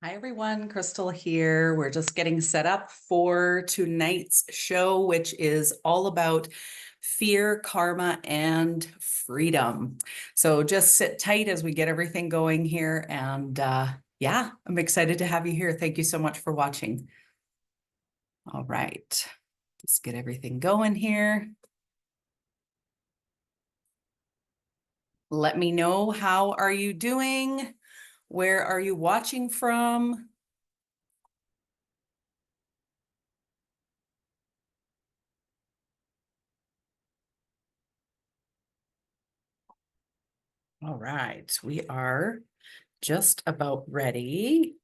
Hi everyone, Crystal here. We're just getting set up for tonight's show, which is all about fear, karma, and freedom. So just sit tight as we get everything going here. And yeah, I'm excited to have you here. Thank you so much for watching. All right, let's get everything going here. Let me know, how are you doing? Where are you watching from? All right, we are just about ready.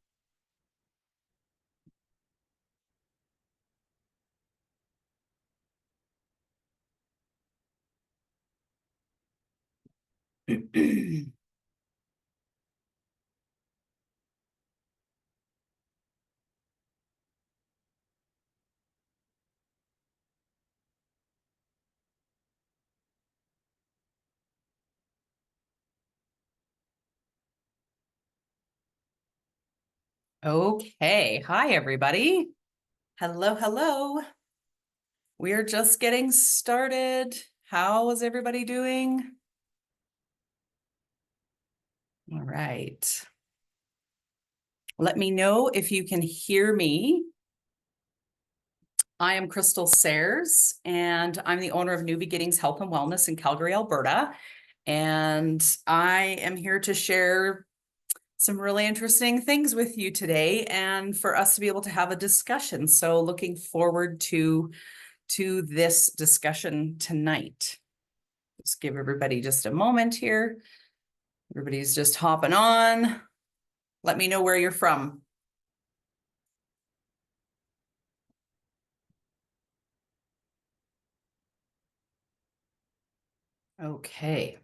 Okay. Hi, everybody. Hello, hello. We are just getting started. How is everybody doing? All right. Let me know if you can hear me. I am Crystal Sayers, and I'm the owner of New Beginnings Health and Wellness in Calgary, Alberta. And I am here to share some really interesting things with you today and for us to be able to have a discussion. So looking forward to this discussion tonight. Just give everybody just a moment here. Everybody's just hopping on. Let me know where you're from. Okay.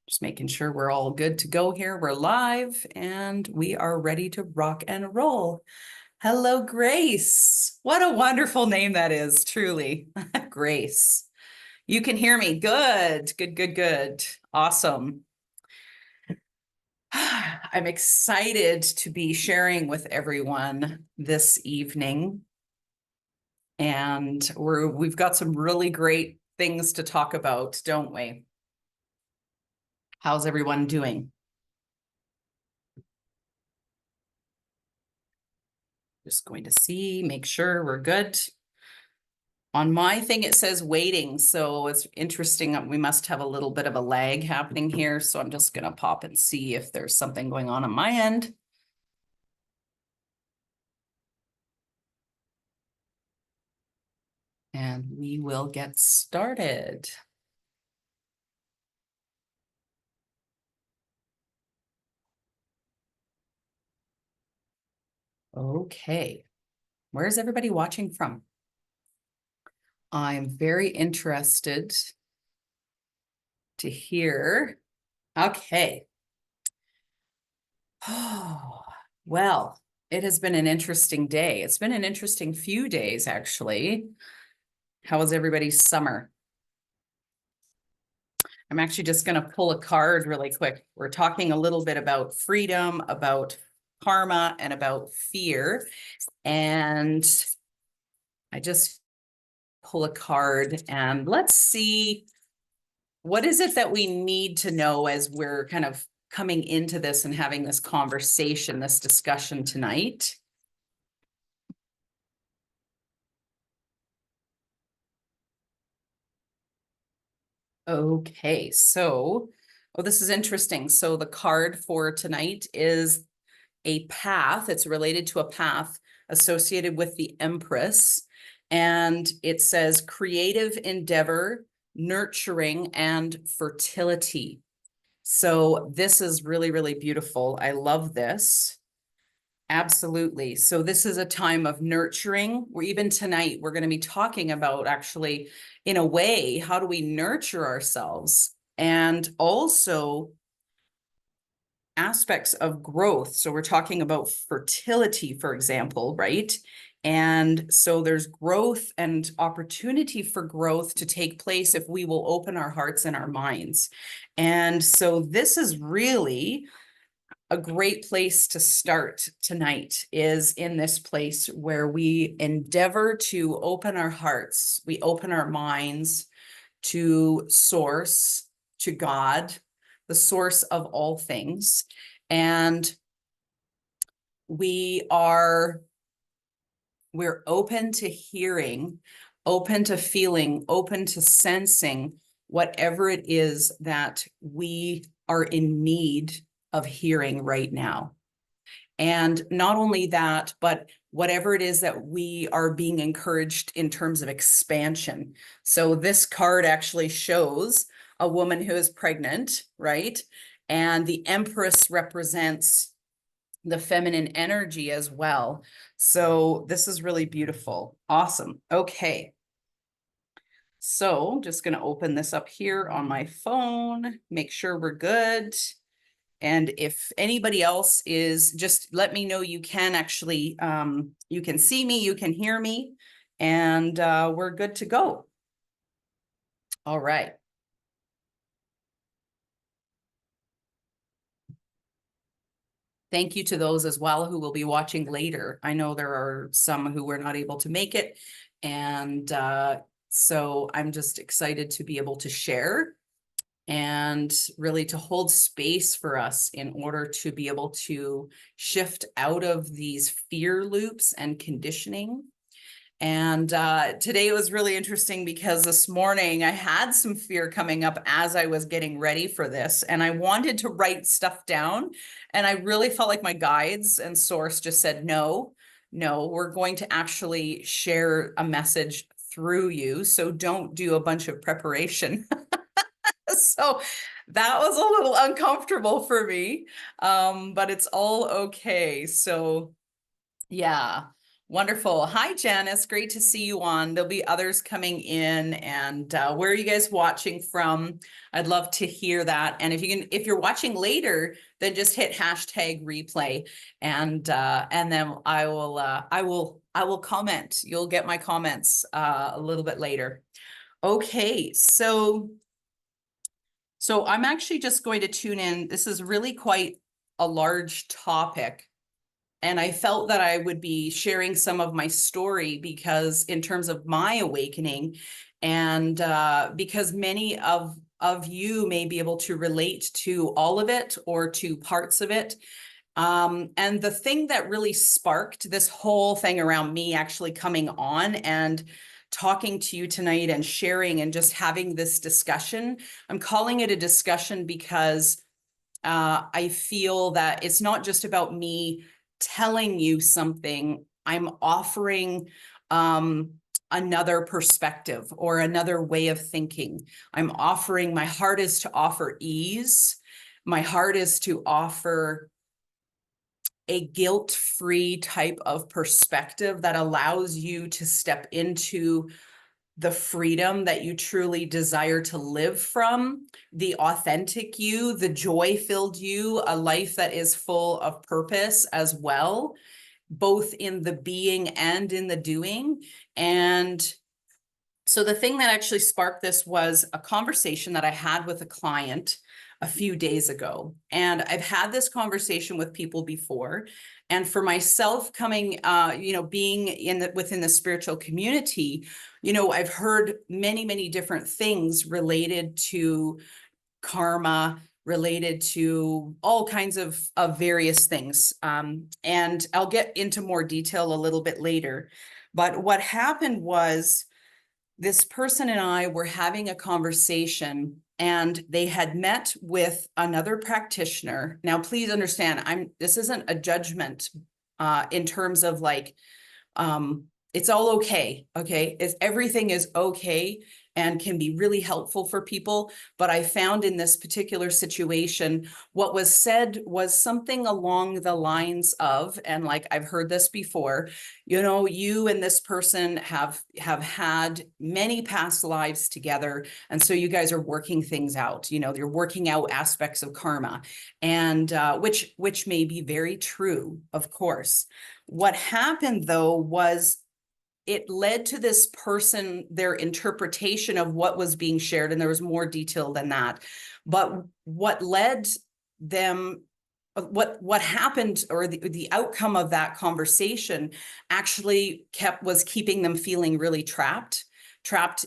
Just making sure we're all good to go here. We're live and we are ready to rock and roll. Hello, Grace. What a wonderful name that is, truly. Grace. You can hear me. Good, good, good, good. Awesome. I'm excited to be sharing with everyone this evening. And we've got some really great things to talk about, don't we? How's everyone doing? Just going to see, make sure we're good. On my thing, it says waiting, so it's interesting. We must have a little bit of a lag happening here, so I'm just going to pop and see if there's something going on my end. And we will get started. Okay, where's everybody watching from? I'm very interested to hear. Okay. Oh, well, it has been an interesting day. It's been an interesting few days, actually. How was everybody's summer? I'm actually just going to pull a card really quick. We're talking a little bit about freedom, about karma, and about fear. And I just pull a card and let's see, what is it that we need to know as we're kind of coming into this and having this conversation, this discussion tonight? Okay, so, oh, this is interesting. So the card for tonight is a path. It's related to a path associated with the Empress. And it says creative endeavor, nurturing, and fertility. So this is really, really beautiful. I love this. Absolutely. So this is a time of nurturing. Or even tonight, we're going to be talking about actually, in a way, how do we nurture ourselves? And also aspects of growth. So we're talking about fertility, for example, right? And so there's growth and opportunity for growth to take place if we will open our hearts and our minds. And so this is really a great place to start tonight is in this place where we endeavor to open our hearts, we open our minds to source, to God, the source of all things. And we're open to hearing, open to feeling, open to sensing whatever it is that we are in need of hearing right now. And not only that, but whatever it is that we are being encouraged in terms of expansion. So this card actually shows a woman who is pregnant, right? And the Empress represents the feminine energy as well. So this is really beautiful. Awesome. Okay. So I'm just going to open this up here on my phone, make sure we're good. And if anybody else is, just let me know. You can actually, you can see me, you can hear me, and we're good to go. All right. Thank you to those as well who will be watching later. I know there are some who were not able to make it. And so I'm just excited to be able to share and really to hold space for us in order to be able to shift out of these fear loops and conditioning. And today it was really interesting because this morning I had some fear coming up as I was getting ready for this, and I wanted to write stuff down. And I really felt like my guides and source just said, no, we're going to actually share a message through you. So don't do a bunch of preparation. So that was a little uncomfortable for me, but it's all okay. So yeah, wonderful. Hi, Janice. Great to see you on. There'll be others coming in. And where are you guys watching from? I'd love to hear that. And if you're watching later, then just hit hashtag replay, and then I will comment. You'll get my comments a little bit later. Okay, so I'm actually just going to tune in. This is really quite a large topic. And I felt that I would be sharing some of my story because in terms of my awakening, and because many of you may be able to relate to all of it or to parts of it. And the thing that really sparked this whole thing around me actually coming on and talking to you tonight and sharing and just having this discussion, I'm calling it a discussion because I feel that it's not just about me telling you something. I'm offering another perspective or another way of thinking. I'm offering, my heart is to offer ease. My heart is to offer a guilt-free type of perspective that allows you to step into the freedom that you truly desire to live from, the authentic you, the joy-filled you, a life that is full of purpose as well, both in the being and in the doing. And so the thing that actually sparked this was a conversation that I had with a client a few days ago. And I've had this conversation with people before. And for myself coming, being within the spiritual community, I've heard many different things related to karma, related to all kinds of various things. And I'll get into more detail a little bit later. But what happened was this person and I were having a conversation, and they had met with another practitioner. Now, please understand, this isn't a judgment in terms of like, it's all okay. Okay. Everything is okay and can be really helpful for people. But I found in this particular situation, what was said was something along the lines of, and like I've heard this before, you and this person have had many past lives together. And so you guys are working things out, you're working out aspects of karma, and which may be very true, of course. What happened though was it led to this person, their interpretation of what was being shared, and there was more detail than that. But what led them what happened, or the outcome of that conversation actually was keeping them feeling really trapped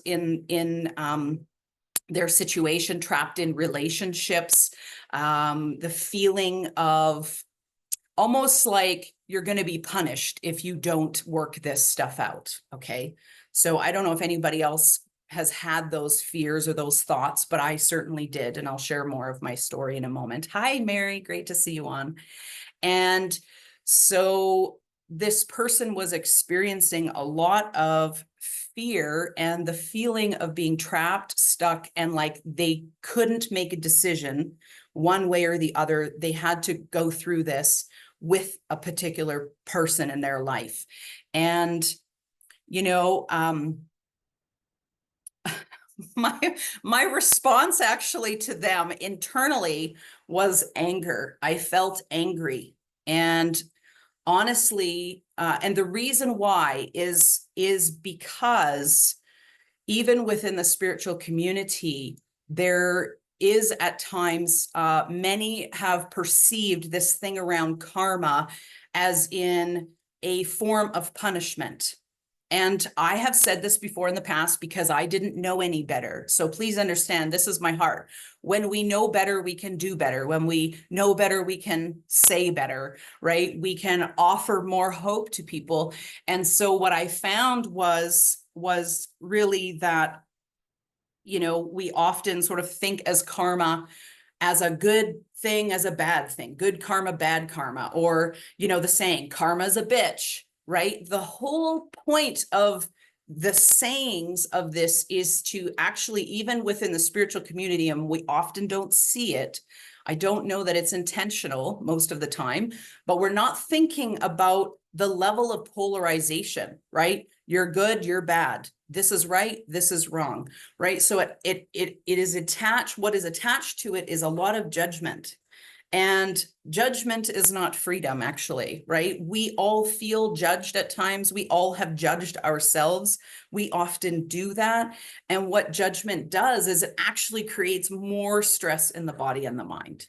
in their situation, trapped in relationships, the feeling of almost like you're going to be punished if you don't work this stuff out. Okay. So I don't know if anybody else has had those fears or those thoughts, but I certainly did. And I'll share more of my story in a moment. Hi, Mary. Great to see you on. And so this person was experiencing a lot of fear and the feeling of being trapped, stuck, and like they couldn't make a decision one way or the other. They had to go through this with a particular person in their life. And, you know, my response actually to them internally was anger. I felt angry. And honestly, and the reason why is because even within the spiritual community, there is at times, many have perceived this thing around karma as in a form of punishment. And I have said this before in the past because I didn't know any better. So please understand, this is my heart. When we know better, we can do better. When we know better, we can say better, right? We can offer more hope to people. And so what I found was really that, you know, we often sort of think as karma as a good thing, as a bad thing, good karma, bad karma, or, you know, the saying, karma's a bitch, right? The whole point of the sayings of this is to actually, even within the spiritual community, and we often don't see it, I don't know that it's intentional most of the time, but we're not thinking about the level of polarization, right? You're good, you're bad. This is right, this is wrong, right? So it is attached, what is attached to it is a lot of judgment. And judgment is not freedom, actually, right? We all feel judged at times. We all have judged ourselves. We often do that. And what judgment does is it actually creates more stress in the body and the mind.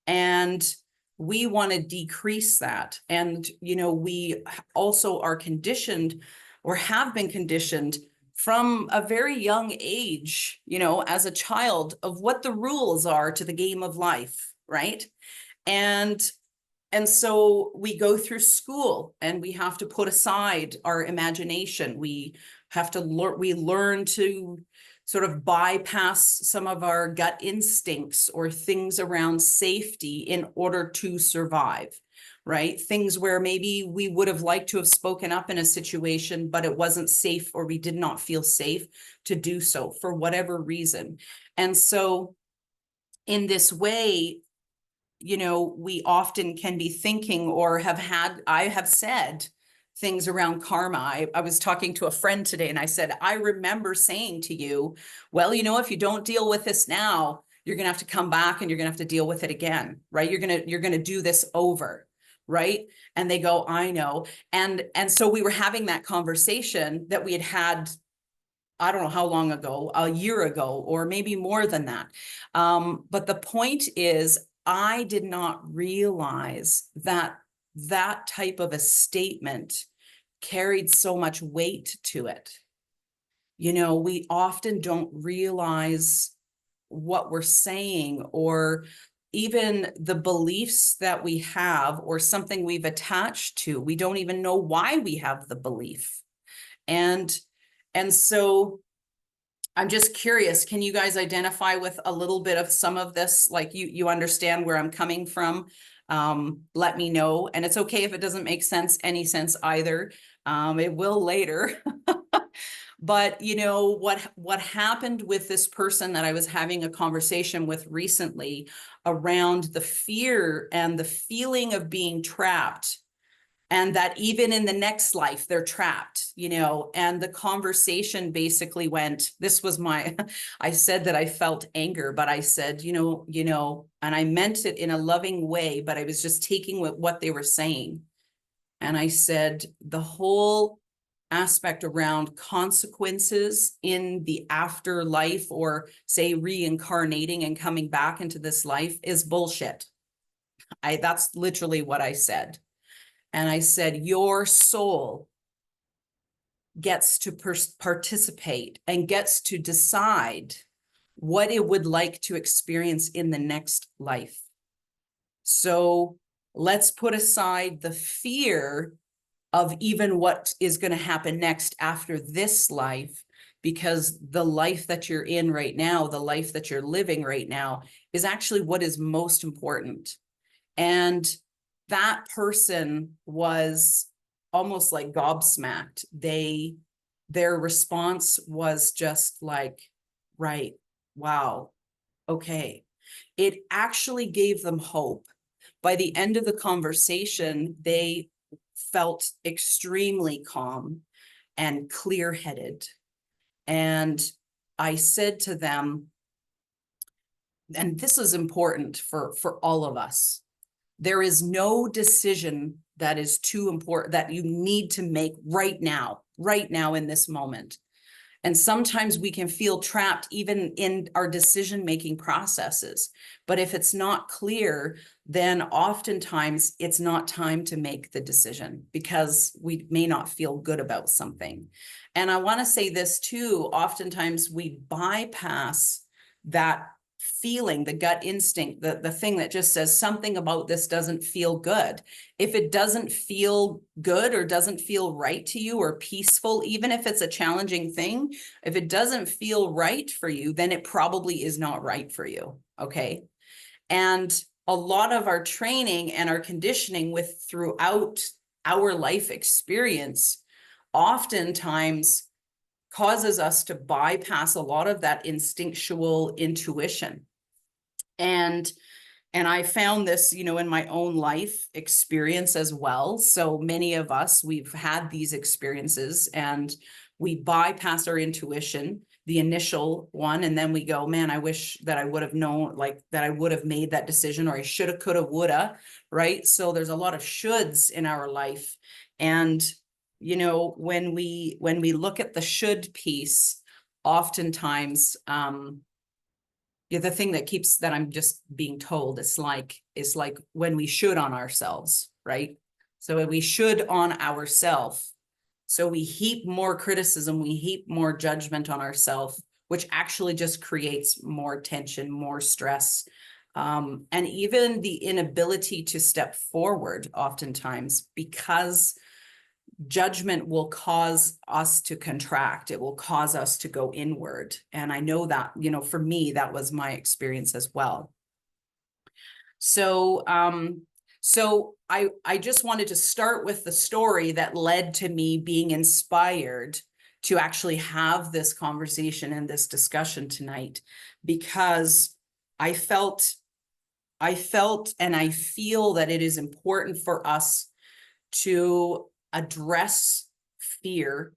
And we want to decrease that. And, you know, we also are conditioned or have been conditioned from a very young age, you know, as a child, of what the rules are to the game of life, right? And so we go through school and we have to put aside our imagination. We have to learn to sort of bypass some of our gut instincts or things around safety in order to survive, right? Things where maybe we would have liked to have spoken up in a situation, but it wasn't safe, or we did not feel safe to do so for whatever reason. And so in this way, you know, we often can be thinking or I have said things around karma. I was talking to a friend today and I said, I remember saying to you, well, you know, if you don't deal with this now, you're going to have to come back and you're going to have to deal with it again, right? You're going to do this over, right? And they go, I know. And so we were having that conversation that we had, I don't know how long ago, a year ago, or maybe more than that. But the point is, I did not realize that that type of a statement carried so much weight to it. You know, we often don't realize what we're saying, or even the beliefs that we have, or something we've attached to. We don't even know why we have the belief. And so I'm just curious, can you guys identify with a little bit of some of this? Like you understand where I'm coming from? Let me know. And it's okay if it doesn't make any sense either. It will later. But you know, what happened with this person that I was having a conversation with recently around the fear and the feeling of being trapped, and that even in the next life they're trapped, you know. And the conversation basically went, this was I said that I felt anger, but I said, you know, and I meant it in a loving way, but I was just taking what they were saying. And I said, the whole aspect around consequences in the afterlife, or say reincarnating and coming back into this life, is bullshit. That's literally what I said. And I said, your soul gets to participate and gets to decide what it would like to experience in the next life. So let's put aside the fear of even what is going to happen next after this life, because the life that you're in right now, the life that you're living right now, is actually what is most important. And that person was almost like gobsmacked. Their response was just like, right, wow, okay. It actually gave them hope. By the end of the conversation, they felt extremely calm and clear-headed. And I said to them, and this is important for all of us, there is no decision that is too important that you need to make right now in this moment. And sometimes we can feel trapped even in our decision-making processes. But if it's not clear, then oftentimes it's not time to make the decision because we may not feel good about something. And I want to say this too, oftentimes we bypass that feeling, the gut instinct, the thing that just says something about this doesn't feel good. If it doesn't feel good or doesn't feel right to you or peaceful, even if it's a challenging thing, if it doesn't feel right for you, then it probably is not right for you. Okay. And a lot of our training and our conditioning with throughout our life experience oftentimes causes us to bypass a lot of that instinctual intuition. And I found this, you know, in my own life experience as well. So many of us, we've had these experiences and we bypass our intuition, the initial one, and then we go, man, I wish that I would have known, like that I would have made that decision, or I shoulda, coulda, woulda, right? So there's a lot of shoulds in our life. And, you know, when we look at the should piece, oftentimes, yeah, the thing that I'm just being told is like when we should on ourselves, right? So when we should on ourselves. So we heap more criticism, we heap more judgment on ourselves, which actually just creates more tension, more stress, and even the inability to step forward oftentimes, because judgment will cause us to contract. It will cause us to go inward. And I know that, you know, for me, that was my experience as well. So, so I just wanted to start with the story that led to me being inspired to actually have this conversation and this discussion tonight, because I felt and I feel that it is important for us to address fear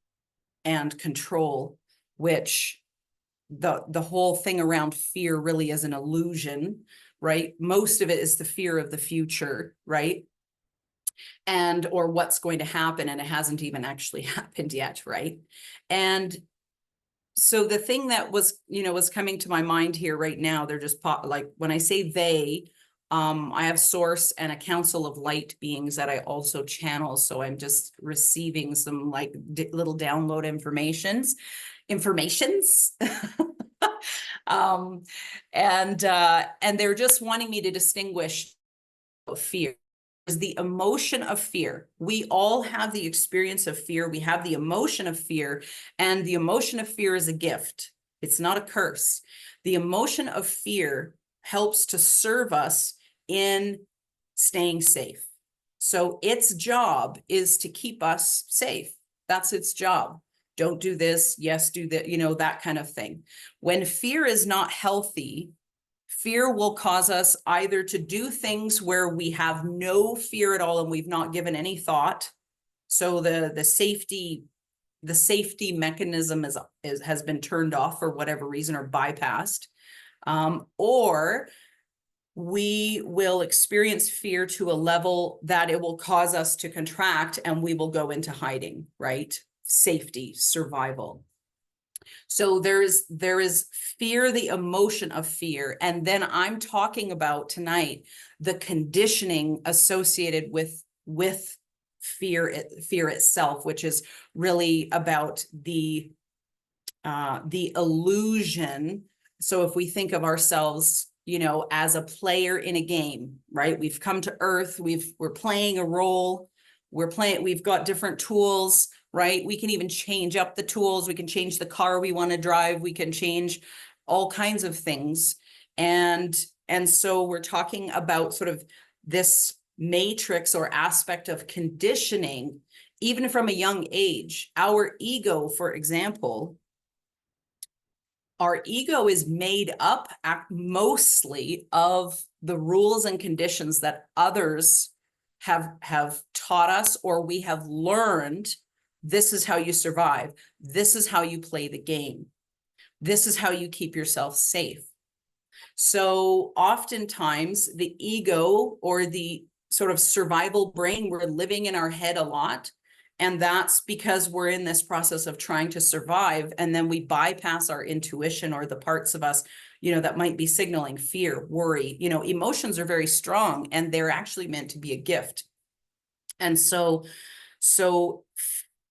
and control, which the whole thing around fear really is an illusion, right? Most of it is the fear of the future, right? And or what's going to happen, and it hasn't even actually happened yet, right? And so the thing that was, you know, was coming to my mind here right now, they're just like when I say they, I have source and a council of light beings that I also channel. So I'm just receiving some like little download informations. And they're just wanting me to distinguish fear is the emotion of fear. We all have the experience of fear. We have the emotion of fear, and the emotion of fear is a gift. It's not a curse. The emotion of fear helps to serve us in staying safe. So its job is to keep us safe. That's its job. Don't do this. Yes, do that, you know, that kind of thing. When fear is not healthy, fear will cause us either to do things where we have no fear at all and we've not given any thought. So the safety mechanism has been turned off for whatever reason or bypassed. Or we will experience fear to a level that it will cause us to contract and we will go into hiding, right? Safety, survival. So there is fear, the emotion of fear. And then I'm talking about tonight the conditioning associated with fear itself, which is really about the illusion. So if we think of ourselves, you know, as a player in a game, right? We've come to Earth, we're playing a role, we've got different tools, right? We can even change up the tools, we can change the car we want to drive, we can change all kinds of things. And so we're talking about sort of this matrix or aspect of conditioning, even from a young age. Our ego, for example, our ego is made up mostly of the rules and conditions that others have taught us, or we have learned. This is how you survive. This is how you play the game. This is how you keep yourself safe. So oftentimes the ego, or the sort of survival brain, we're living in our head a lot. And that's because we're in this process of trying to survive. And then we bypass our intuition, or the parts of us, you know, that might be signaling fear, worry. You know, emotions are very strong, and they're actually meant to be a gift. And so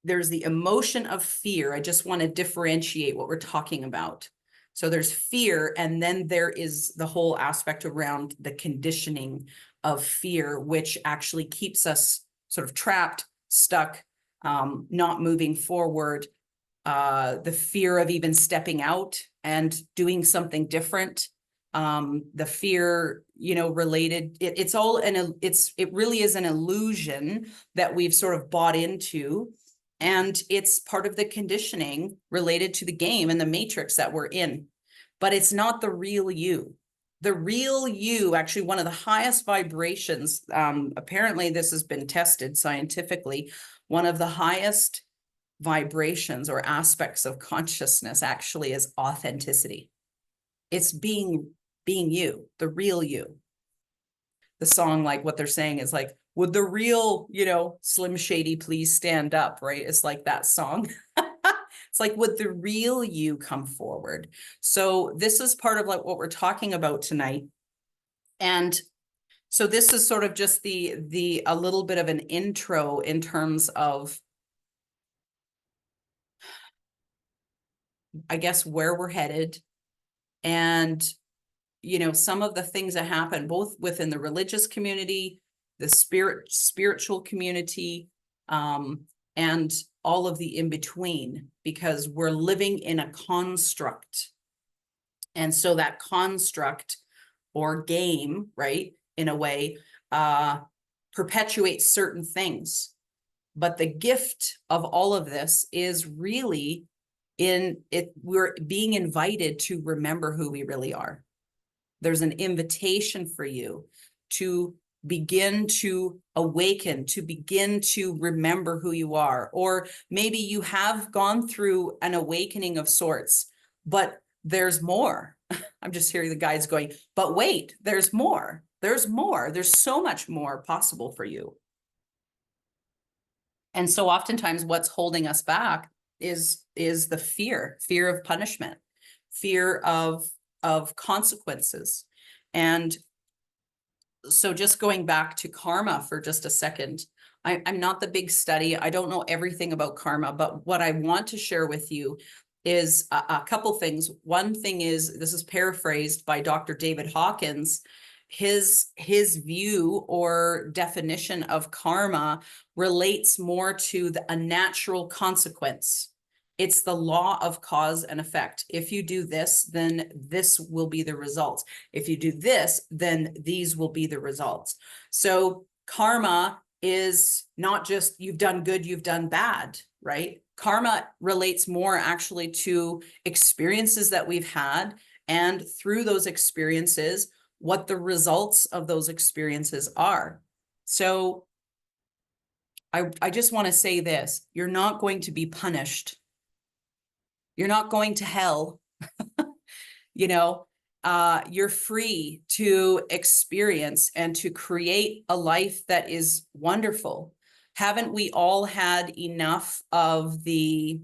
there's the emotion of fear. I just want to differentiate what we're talking about. So there's fear, and then there is the whole aspect around the conditioning of fear, which actually keeps us sort of trapped, stuck, not moving forward. The fear of even stepping out and doing something different. The fear, you know, related, it really is an illusion that we've sort of bought into. And it's part of the conditioning related to the game and the matrix that we're in. But it's not the real you. The real you, actually, one of the highest vibrations, apparently this has been tested scientifically, one of the highest vibrations or aspects of consciousness actually is authenticity. It's being you, the real you. The song, like what they're saying is like, would the real, you know, Slim Shady please stand up, right? It's like that song. It's like, would the real you come forward? So this is part of like what we're talking about tonight. And so this is sort of just a little bit of an intro in terms of, I guess, where we're headed, and, you know, some of the things that happen both within the religious community, the spiritual community, and all of the in between, because we're living in a construct. And so that construct or game, right, in a way, perpetuates certain things. But the gift of all of this is really we're being invited to remember who we really are. There's an invitation for you to begin to awaken, to begin to remember who you are. Or maybe you have gone through an awakening of sorts, but there's more. I'm just hearing the guys going, but wait, there's more. There's more. There's so much more possible for you. And so oftentimes what's holding us back is the fear of punishment, fear of consequences. And so just going back to karma for just a second, I'm not the big study. I don't know everything about karma, but what I want to share with you is a couple things. One thing is, this is paraphrased by Dr. David Hawkins. His view or definition of karma relates more to a natural consequence. It's the law of cause and effect. If you do this, then this will be the results. If you do this, then these will be the results. So karma is not just you've done good, you've done bad, right? Karma relates more actually to experiences that we've had, and through those experiences, what the results of those experiences are. So I just want to say this: you're not going to be punished. You're not going to hell. You know, you're free to experience and to create a life that is wonderful. Haven't we all had enough of the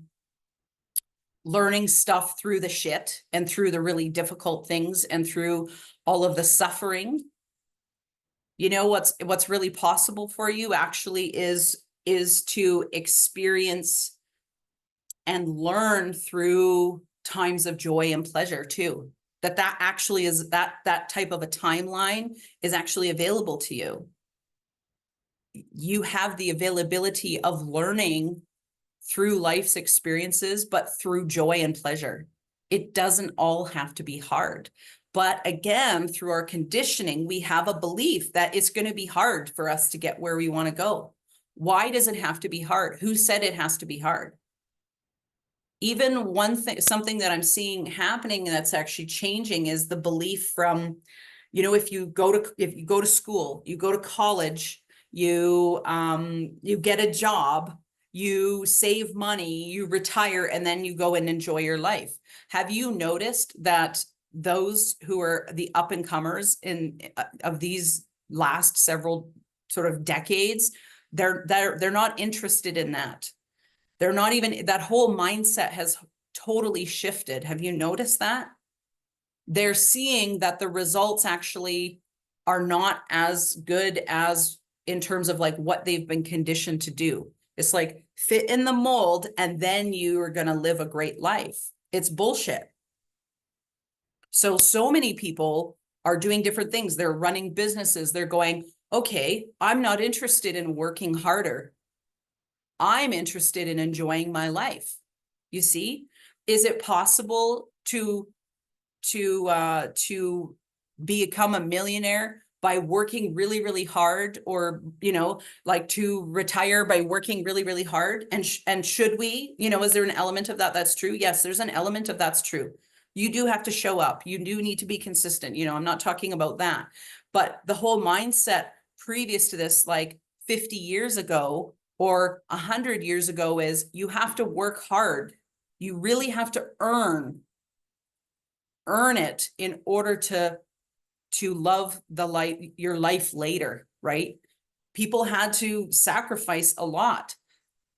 learning stuff through the shit and through the really difficult things and through all of the suffering. You know, what's really possible for you actually is to experience and learn through times of joy and pleasure too. That actually is that type of a timeline is actually available to you. You have the availability of learning through life's experiences, but through joy and pleasure. It doesn't all have to be hard. But again, through our conditioning, we have a belief that it's going to be hard for us to get where we want to go. Why does it have to be hard? Who said it has to be hard? Even one thing, something that I'm seeing happening that's actually changing is the belief from, you know, if you go to school, you go to college, you get a job, you save money, you retire, and then you go and enjoy your life. Have you noticed that those who are the up and comers in of these last several sort of decades, they're not interested in that. They're not even, that whole mindset has totally shifted. Have you noticed that? They're seeing that the results actually are not as good as in terms of like what they've been conditioned to do. It's like fit in the mold and then you are going to live a great life. It's bullshit. So many people are doing different things. They're running businesses. They're going, okay, I'm not interested in working harder. I'm interested in enjoying my life. You see, is it possible to become a millionaire by working really, really hard, or, you know, like to retire by working really, really hard? And should we, you know, is there an element of that that's true? Yes, there's an element of that's true. You do have to show up. You do need to be consistent. You know, I'm not talking about that, but the whole mindset previous to this, like 50 years ago or 100 years ago, is you have to work hard. You really have to earn it in order to love your life later, right? People had to sacrifice a lot.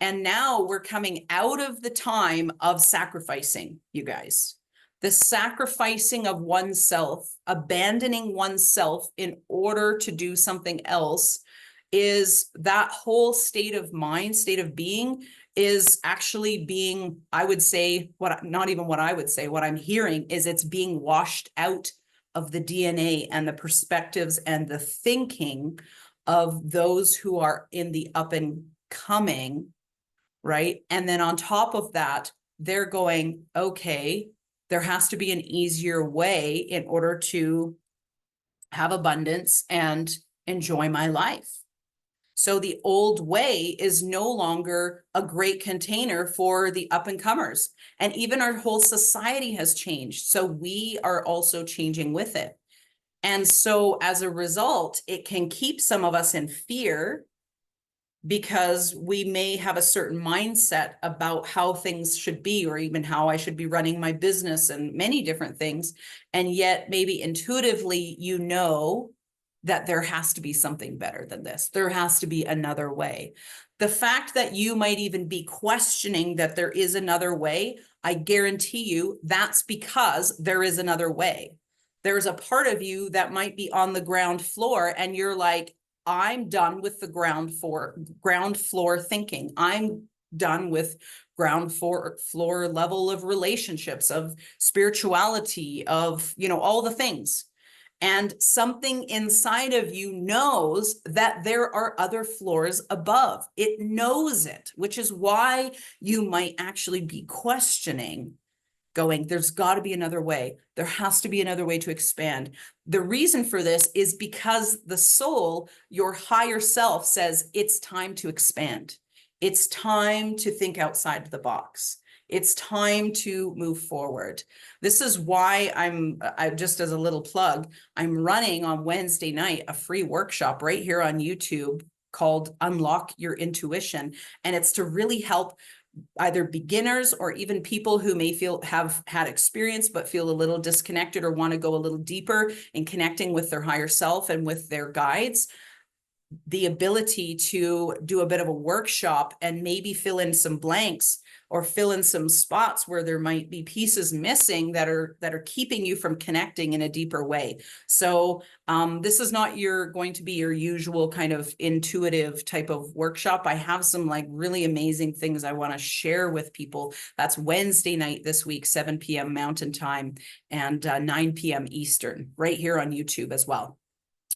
And now we're coming out of the time of sacrificing, you guys. The sacrificing of oneself, abandoning oneself in order to do something else, is that whole state of mind, state of being, is actually being, I would say, not even what I would say, what I'm hearing is it's being washed out of the DNA and the perspectives and the thinking of those who are in the up and coming, right? And then on top of that, they're going, okay, there has to be an easier way in order to have abundance and enjoy my life. So the old way is no longer a great container for the up and comers. And even our whole society has changed. So we are also changing with it. And so as a result, it can keep some of us in fear because we may have a certain mindset about how things should be, or even how I should be running my business and many different things. And yet maybe intuitively, you know, that there has to be something better than this. There has to be another way. The fact that you might even be questioning that there is another way, I guarantee you that's because there is another way. There's a part of you that might be on the ground floor and you're like, I'm done with the ground floor thinking. I'm done with ground floor level of relationships, of spirituality, of, you know, all the things. And something inside of you knows that there are other floors above. It knows it, which is why you might actually be questioning, going, there's got to be another way. There has to be another way to expand. The reason for this is because the soul, your higher self, says it's time to expand. It's time to think outside the box. It's time to move forward. This is why I just as a little plug, I'm running on Wednesday night a free workshop right here on YouTube called Unlock Your Intuition. And it's to really help either beginners or even people who may have had experience but feel a little disconnected or want to go a little deeper in connecting with their higher self and with their guides, the ability to do a bit of a workshop and maybe fill in some blanks or fill in some spots where there might be pieces missing that are keeping you from connecting in a deeper way. So this is not going to be your usual kind of intuitive type of workshop. I have some like really amazing things I want to share with people. That's Wednesday night this week, 7 p.m. Mountain Time and 9 p.m. Eastern, right here on YouTube as well.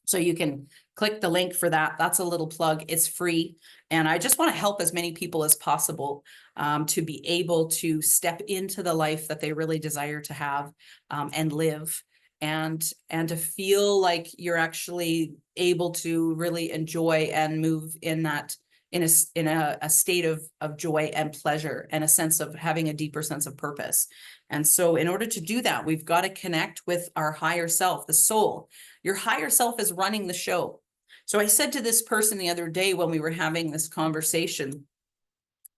So you can click the link for that. That's a little plug. It's free. And I just want to help as many people as possible to be able to step into the life that they really desire to have and live, and to feel like you're actually able to really enjoy and move in that in a state of joy and pleasure and a sense of having a deeper sense of purpose. And so in order to do that, we've got to connect with our higher self, the soul. Your higher self is running the show. So I said to this person the other day when we were having this conversation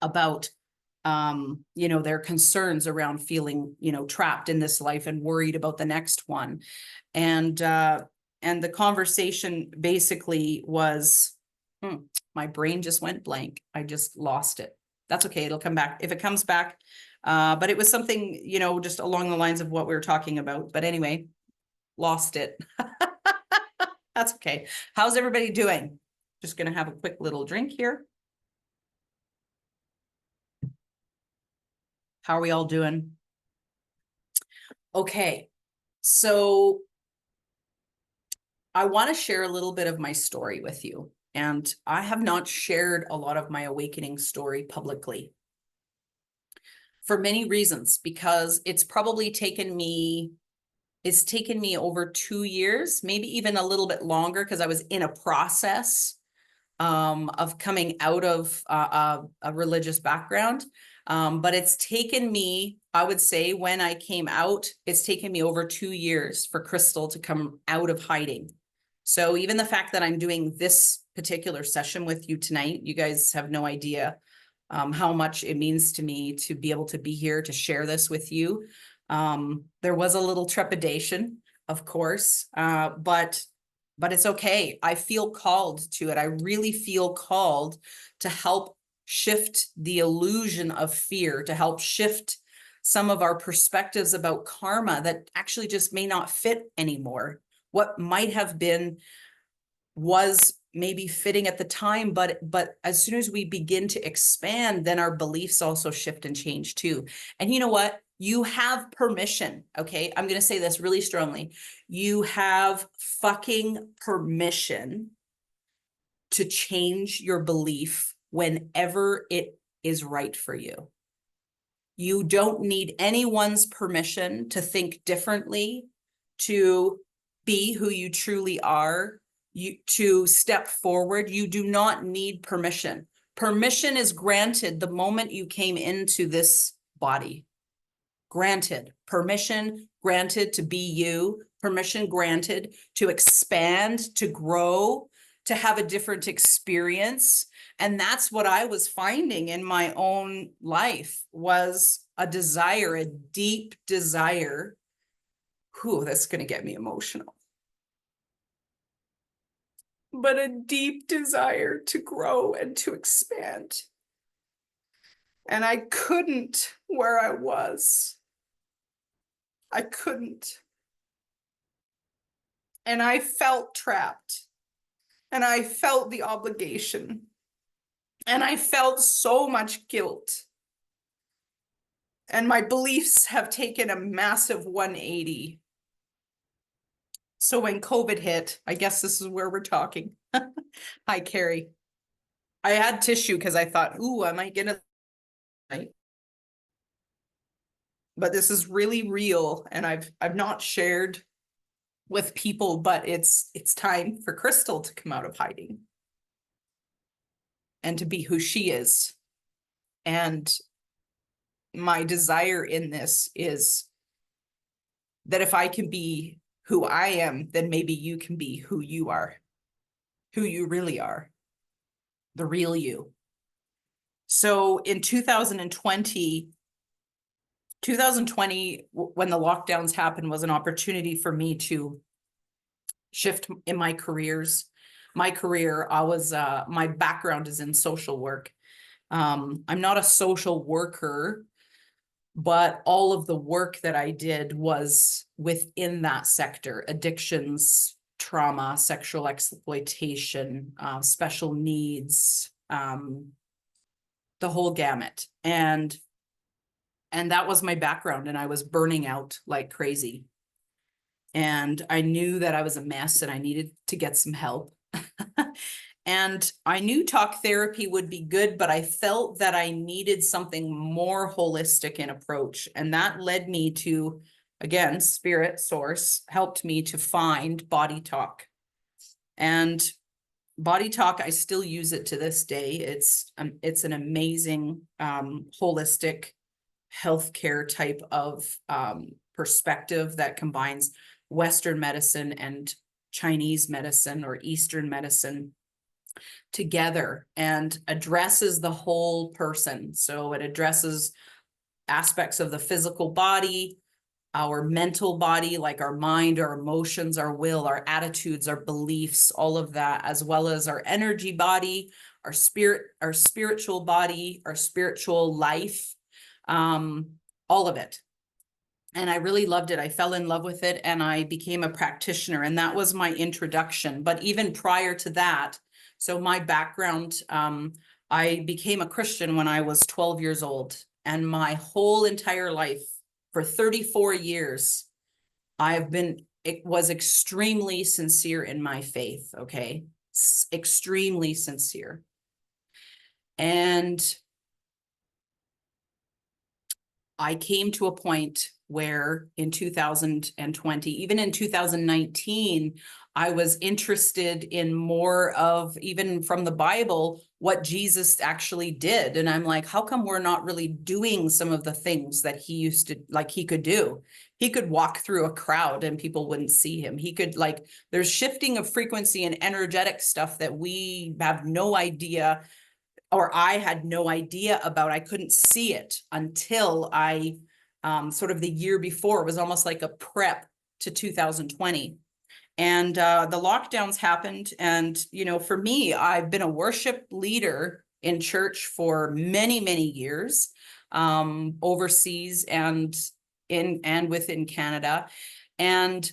about, their concerns around feeling, trapped in this life and worried about the next one. And the conversation basically was, my brain just went blank. I just lost it. That's okay. It'll come back if it comes back. But it was something, just along the lines of what we were talking about. But anyway, lost it. That's okay. How's everybody doing? Just going to have a quick little drink here. How are we all doing? Okay. So I want to share a little bit of my story with you. And I have not shared a lot of my awakening story publicly for many reasons, because it's taken me over 2 years, maybe even a little bit longer, because I was in a process of coming out of a religious background. But it's taken me, I would say, when I came out, it's taken me over 2 years for Crystal to come out of hiding. So even the fact that I'm doing this particular session with you tonight, you guys have no idea how much it means to me to be able to be here to share this with you. There was a little trepidation, of course, but it's okay. I feel called to it. I really feel called to help shift the illusion of fear, to help shift some of our perspectives about karma that actually just may not fit anymore. What might have been was maybe fitting at the time, but as soon as we begin to expand, then our beliefs also shift and change too. And you know what? You have permission, okay? I'm going to say this really strongly. You have fucking permission to change your belief whenever it is right for you. You don't need anyone's permission to think differently, to be who you truly are, to step forward. You do not need permission. Permission is granted the moment you came into this body. Granted. Permission granted to be you. Permission granted to expand, to grow, to have a different experience. And that's what I was finding in my own life, was a desire, a deep desire. Whew, that's going to get me emotional. But a deep desire to grow and to expand. And I couldn't where I was. I couldn't. And I felt trapped. And I felt the obligation. And I felt so much guilt. And my beliefs have taken a massive 180. So when COVID hit, I guess this is where we're talking. Hi, Carrie. I had tissue because I thought, ooh, I might get a... Right? But this is really real. And I've not shared with people, but it's time for Crystal to come out of hiding and to be who she is. And my desire in this is that if I can be who I am, then maybe you can be who you are, who you really are, the real you. So in 2020, when the lockdowns happened, was an opportunity for me to shift in my careers. My career, my background is in social work. I'm not a social worker, but all of the work that I did was within that sector: addictions, trauma, sexual exploitation, special needs, the whole gamut. And that was my background, and I was burning out like crazy. And I knew that I was a mess and I needed to get some help. And I knew talk therapy would be good, but I felt that I needed something more holistic in approach. And that led me to, again, Spirit Source helped me to find Body Talk. And Body Talk, I still use it to this day. It's an amazing holistic healthcare type of perspective that combines Western medicine and Chinese medicine or Eastern medicine together and addresses the whole person. So it addresses aspects of the physical body, our mental body, like our mind, our emotions, our will, our attitudes, our beliefs, all of that, as well as our energy body, our spirit, our spiritual body, our spiritual life, all of it. And I really loved it. I fell in love with it and I became a practitioner, and that was my introduction. But even prior to that, so my background, I became a Christian when I was 12 years old, and my whole entire life for 34 years, it was extremely sincere in my faith. Okay. Extremely sincere. And I came to a point where in 2020, even in 2019, I was interested in more of, even from the Bible, what Jesus actually did. And I'm like, how come we're not really doing some of the things that he used to, like he could do? He could walk through a crowd and people wouldn't see him. He could, like, there's shifting of frequency and energetic stuff that we have no idea, or I had no idea about. I couldn't see it until I sort of the year before. It was almost like a prep to 2020. And the lockdowns happened. And, for me, I've been a worship leader in church for many, many years, overseas and within Canada, and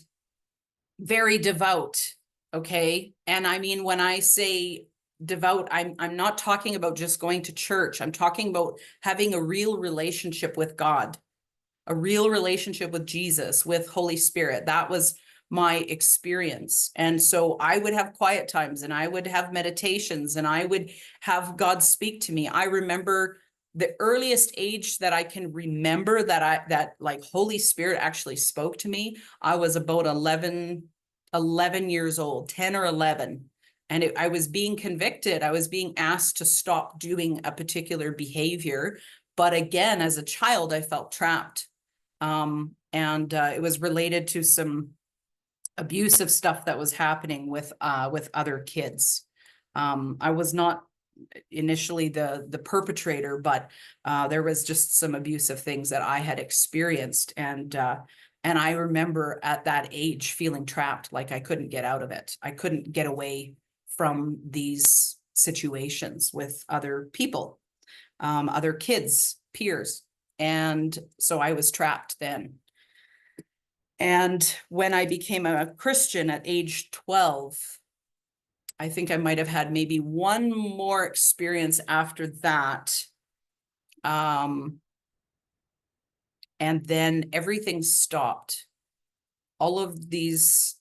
very devout. Okay. And I mean, when I say devout, I'm not talking about just going to church. I'm talking about having a real relationship with God, a real relationship with Jesus, with Holy Spirit. That was my experience. And so I would have quiet times and I would have meditations and I would have God speak to me. I remember the earliest age that I can remember that like Holy Spirit actually spoke to me. I was about 11 years old, 10 or 11. And I was being convicted. I was being asked to stop doing a particular behavior. But again, as a child, I felt trapped. And it was related to some abusive stuff that was happening with other kids. I was not initially the perpetrator, but there was just some abusive things that I had experienced. And I remember at that age feeling trapped, like I couldn't get out of it. I couldn't get away from these situations with other people, other kids, peers. And so I was trapped then. And when I became a Christian at age 12, I think I might have had maybe one more experience after that. And then everything stopped. All of these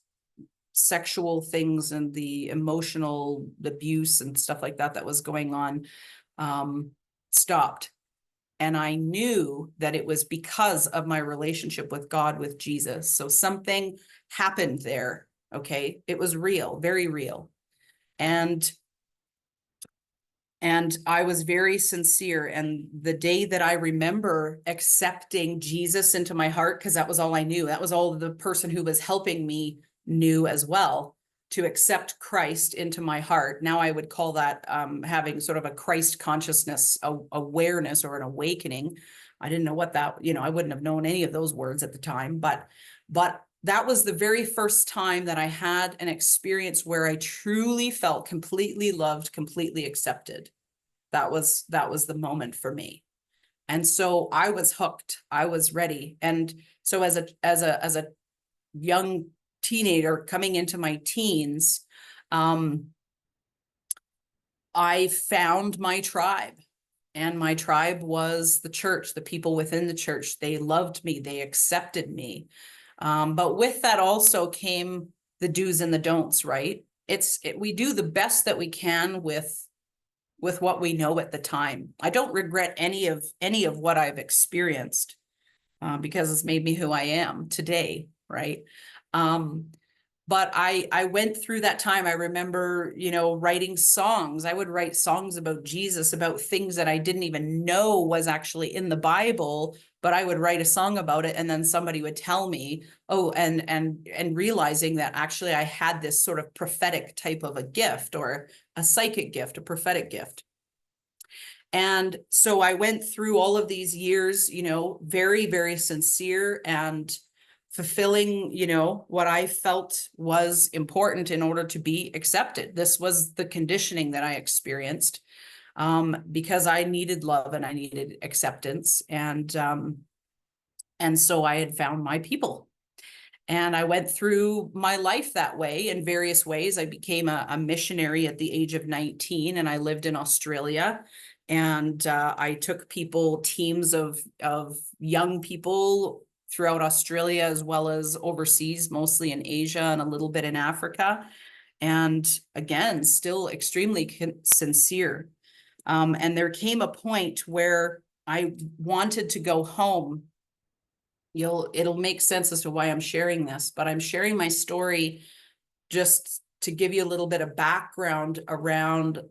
sexual things and the emotional abuse and stuff like that was going on stopped. And I knew that it was because of my relationship with God, with Jesus. So something happened there. Okay. It was real, very real. And I was very sincere. And the day that I remember accepting Jesus into my heart, because that was all I knew, that was all the person who was helping me knew as well, to accept Christ into my heart. Now I would call that having sort of a Christ consciousness, awareness, or an awakening. I didn't know what that, I wouldn't have known any of those words at the time, but that was the very first time that I had an experience where I truly felt completely loved, completely accepted. That was the moment for me. And so I was hooked. I was ready. And so as a young teenager coming into my teens, I found my tribe. And my tribe was the church, the people within the church. They loved me, they accepted me. But with that also came the do's and the don'ts, right? We do the best that we can with what we know at the time. I don't regret any of what I've experienced, because it's made me who I am today, right? But I went through that time. I remember, writing songs. I would write songs about Jesus, about things that I didn't even know was actually in the Bible, but I would write a song about it, and then somebody would tell me, oh, and realizing that actually I had this sort of prophetic type of a gift, or a psychic gift, a prophetic gift. And so I went through all of these years, very, very sincere and fulfilling, what I felt was important in order to be accepted. This was the conditioning that I experienced, because I needed love and I needed acceptance. And so I had found my people. And I went through my life that way in various ways. I became a missionary at the age of 19, and I lived in Australia. And I took teams of young people throughout Australia, as well as overseas, mostly in Asia and a little bit in Africa. And again, still extremely sincere. And there came a point where I wanted to go home. It'll make sense as to why I'm sharing this, but I'm sharing my story just to give you a little bit of background around,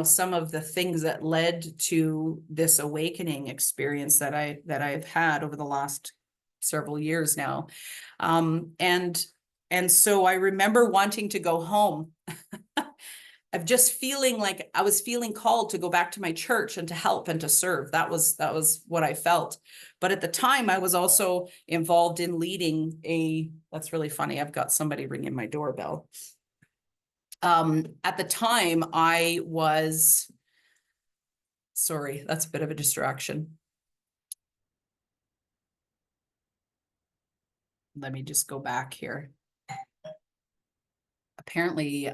some of the things that led to this awakening experience that I've had over the last several years now. And so I remember wanting to go home. Of just feeling like I was feeling called to go back to my church and to help and to serve. That was what I felt. But at the time, I was also involved in leading that's really funny. I've got somebody ringing my doorbell. At the time, sorry, that's a bit of a distraction. Let me just go back here. Apparently,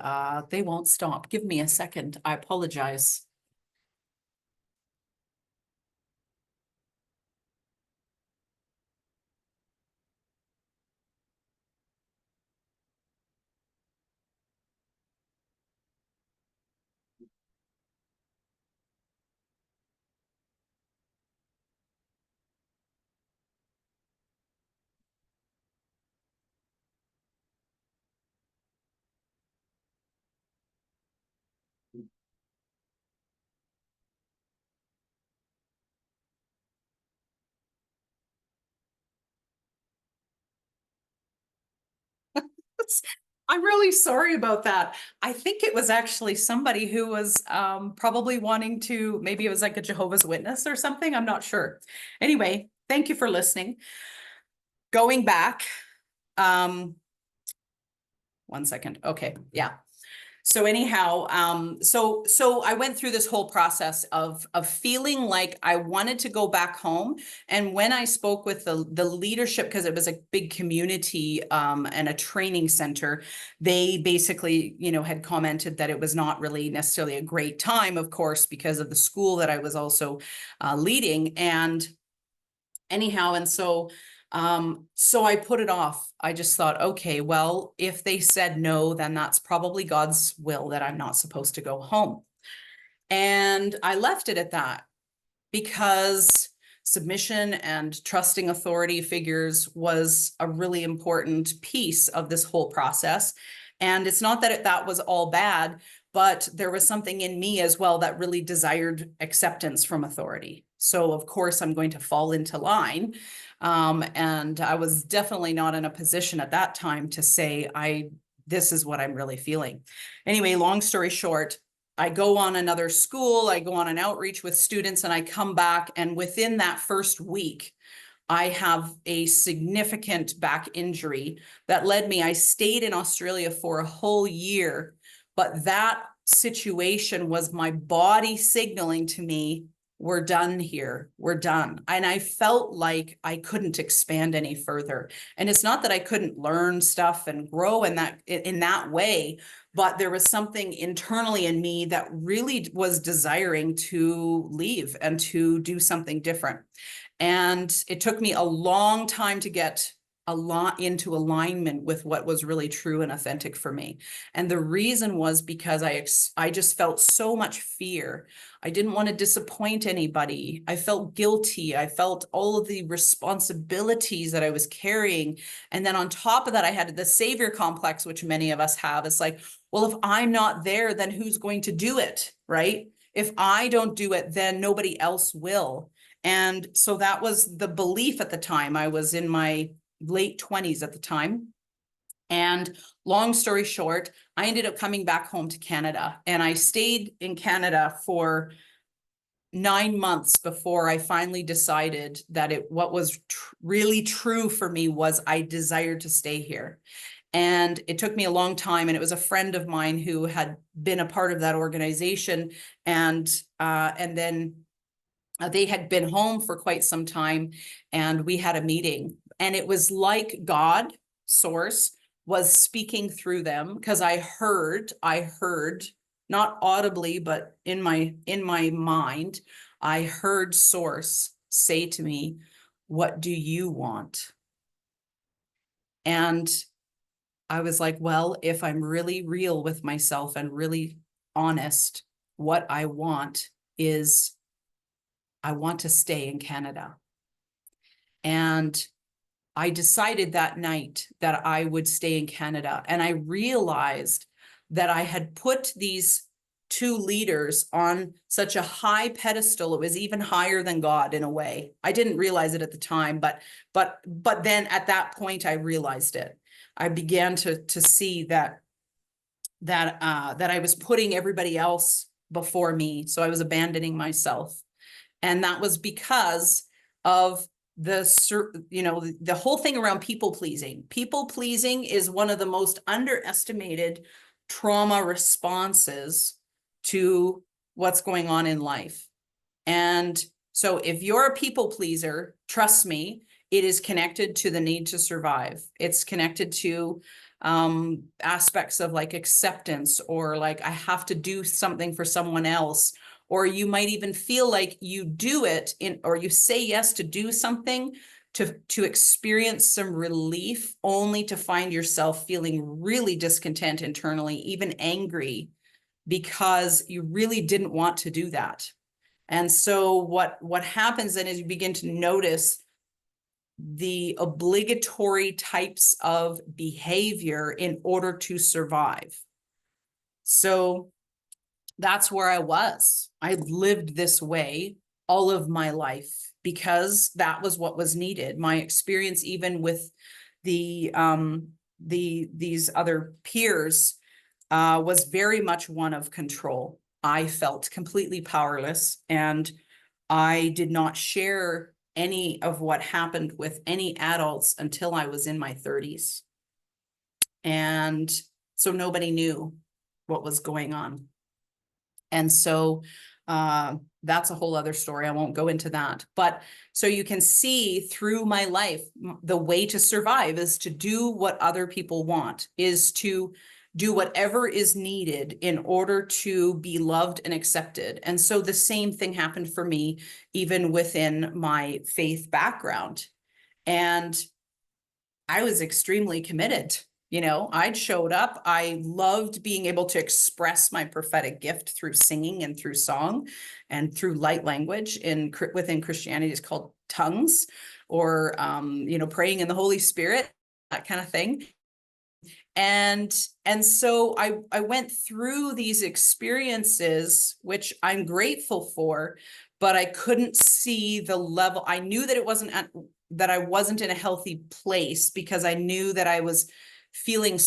they won't stop. Give me a second. I apologize. I'm really sorry about that. I think it was actually somebody who was probably wanting to, maybe it was like a Jehovah's Witness or something. I'm not sure. Anyway, thank you for listening. Going back, 1 second. Okay, yeah. So anyhow, so I went through this whole process of feeling like I wanted to go back home. And when I spoke with the leadership, because it was a big community and a training center, they basically, had commented that it was not really necessarily a great time, of course, because of the school that I was also leading. And anyhow, and so I put it off. I just thought, okay, well, if they said no, then that's probably God's will that I'm not supposed to go home. And I left it at that, because submission and trusting authority figures was a really important piece of this whole process. And it's not that that was all bad, but there was something in me as well that really desired acceptance from authority. So of course I'm going to fall into line. And I was definitely not in a position at that time to say, this is what I'm really feeling. Anyway, long story short, I go on another school, I go on an outreach with students, and I come back, and within that first week, I have a significant back injury that led me, I stayed in Australia for a whole year, but that situation was my body signaling to me, we're done here, we're done. And I felt like I couldn't expand any further. And it's not that I couldn't learn stuff and grow in that way, but there was something internally in me that really was desiring to leave and to do something different. And it took me a long time to get a lot into alignment with what was really true and authentic for me. And the reason was because I just felt so much fear. I didn't want to disappoint anybody. I felt guilty. I felt all of the responsibilities that I was carrying. And then on top of that, I had the savior complex, which many of us have. It's like, well, if I'm not there, then who's going to do it, right? If I don't do it, then nobody else will. And so that was the belief at the time. I was in my late 20s at the time. And long story short, I ended up coming back home to Canada, and I stayed in Canada for 9 months before I finally decided that what was really true for me was I desired to stay here. And it took me a long time, and it was a friend of mine who had been a part of that organization, and then they had been home for quite some time, and we had a meeting, and it was like God, source, was speaking through them, because I heard, not audibly, but in my mind, I heard source say to me, "What do you want?" And I was like, well, if I'm really real with myself and really honest, what I want is I want to stay in Canada. And I decided that night that I would stay in Canada. And I realized that I had put these two leaders on such a high pedestal. It was even higher than God in a way. I didn't realize it at the time, but then at that point I realized it. I began to see that I was putting everybody else before me. So I was abandoning myself. And that was because of the whole thing around people pleasing. People pleasing is one of the most underestimated trauma responses to what's going on in life. And so if you're a people pleaser, trust me, it is connected to the need to survive. It's connected to aspects of like acceptance, or like I have to do something for someone else. Or you might even feel like you do it or you say yes to do something to experience some relief, only to find yourself feeling really discontent internally, even angry, because you really didn't want to do that. And so what happens then is you begin to notice the obligatory types of behavior in order to survive. So that's where I was. I lived this way all of my life because that was what was needed. My experience, even with these other peers, was very much one of control. I felt completely powerless, and I did not share any of what happened with any adults until I was in my 30s. And so nobody knew what was going on. And so that's a whole other story. I won't go into that. But so you can see through my life, the way to survive is to do what other people want, is to do whatever is needed in order to be loved and accepted. And so the same thing happened for me, even within my faith background. And I was extremely committed. I'd showed up. I loved being able to express my prophetic gift through singing and through song and through light language within Christianity. It's called tongues, or, praying in the Holy Spirit, that kind of thing. And so I went through these experiences, which I'm grateful for, but I couldn't see the level. I knew that that I wasn't in a healthy place, because I knew that I was feeling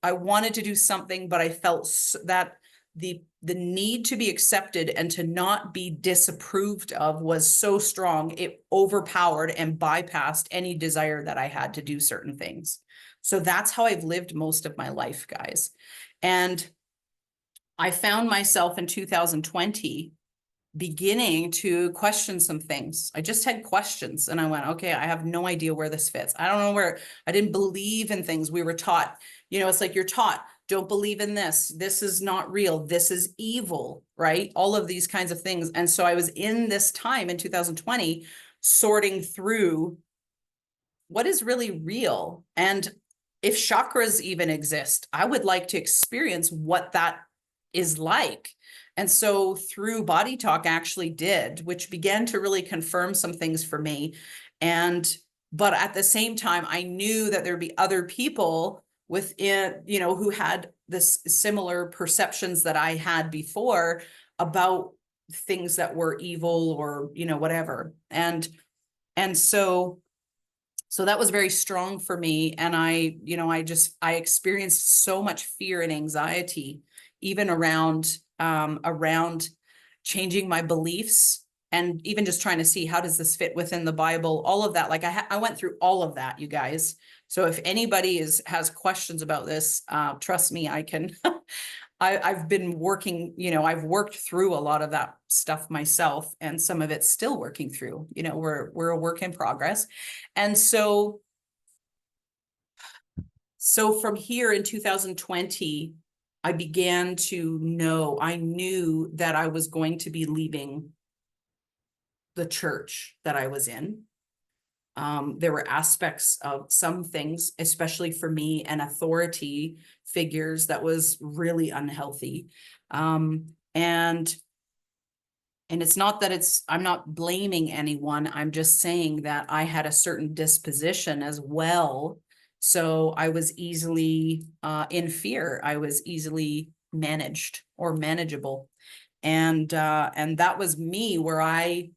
I wanted to do something, but I felt that the need to be accepted and to not be disapproved of was so strong, it overpowered and bypassed any desire that I had to do certain things. So that's how I've lived most of my life, guys. And I found myself in 2020 beginning to question some things. I just had questions and I went, okay, I have no idea where this fits. I don't know where. I didn't believe in things we were taught. You know, it's like you're taught, don't believe in this. This is not real. This is evil, right? All of these kinds of things. And so I was in this time in 2020 sorting through what is really real. And if chakras even exist, I would like to experience what that is like. And so through Body Talk actually did, which began to really confirm some things for me. And, but at the same time, I knew that there'd be other people within, you know, who had this similar perceptions that I had before about things that were evil or, you know, whatever. And so that was very strong for me. And I, you know, I experienced so much fear and anxiety, even around changing my beliefs and even just trying to see how does this fit within the Bible, all of that. Like I went through all of that, you guys. So if anybody has questions about this, trust me, I can, I've been working, you know, I've worked through a lot of that stuff myself, and some of it's still working through, you know, we're a work in progress. And so from here in 2020, I began to know, I knew that I was going to be leaving the church that I was in. There were aspects of some things, especially for me and authority figures, that was really unhealthy. And it's not that I'm not blaming anyone. I'm just saying that I had a certain disposition as well. So I was easily in fear. I was easily managed or manageable. And that was me, where I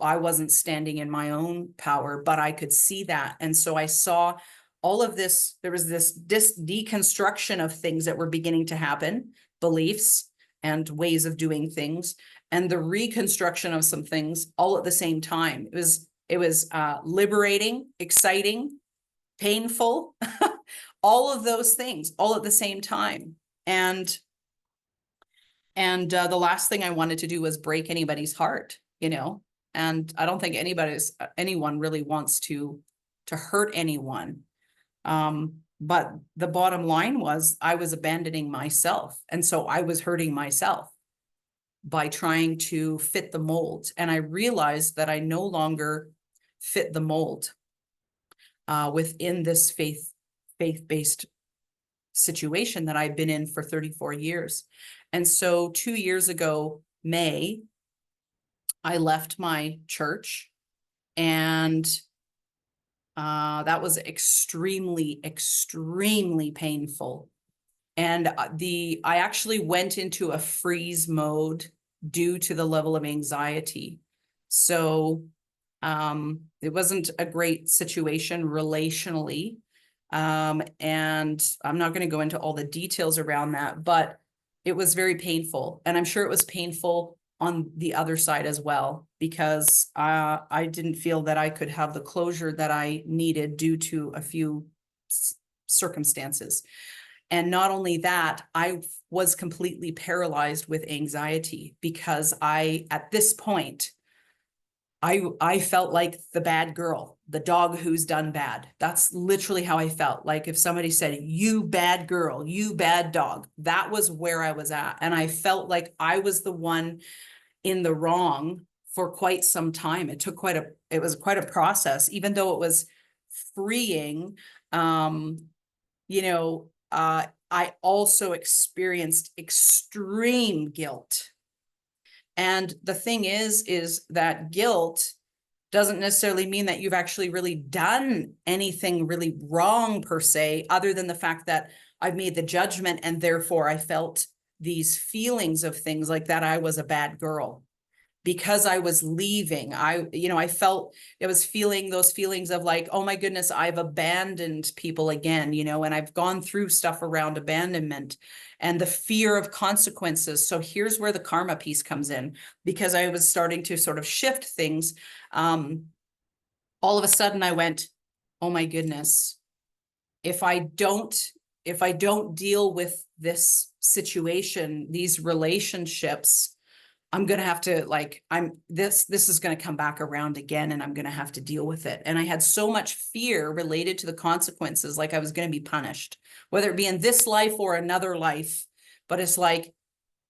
wasn't standing in my own power, but I could see that. And so I saw all of this. There was this deconstruction of things that were beginning to happen, beliefs and ways of doing things, and the reconstruction of some things all at the same time. It was liberating, exciting, painful, all of those things all at the same time. And the last thing I wanted to do was break anybody's heart, you know. And I don't think anyone really wants to hurt anyone. But the bottom line was I was abandoning myself. And so I was hurting myself by trying to fit the mold. And I realized that I no longer fit the mold within this faith-based situation that I've been in for 34 years. And so 2 years ago, May, I left my church, and that was extremely, extremely painful. And I actually went into a freeze mode due to the level of anxiety. So it wasn't a great situation relationally. And I'm not going to go into all the details around that, but it was very painful. And I'm sure it was painful on the other side as well, because I didn't feel that I could have the closure that I needed due to a few circumstances. And not only that, I was completely paralyzed with anxiety, because at this point, I felt like the bad girl, the dog who's done bad. That's literally how I felt. Like if somebody said, you bad girl, you bad dog, that was where I was at. And I felt like I was the one in the wrong for quite some time. It was quite a process, even though it was freeing. You know, I also experienced extreme guilt. And the thing is that guilt doesn't necessarily mean that you've actually really done anything really wrong per se, other than the fact that I've made the judgment, and therefore I felt these feelings of things like that I was a bad girl. Because I was leaving, I was feeling those feelings of like, oh my goodness, I've abandoned people again, you know, and I've gone through stuff around abandonment and the fear of consequences. So here's where the karma piece comes in, because I was starting to sort of shift things. All of a sudden I went, oh my goodness, if I don't if I don't deal with this situation, these relationships, I'm going to have to like, this is going to come back around again, and I'm going to have to deal with it. And I had so much fear related to the consequences, like I was going to be punished, whether it be in this life or another life. But it's like,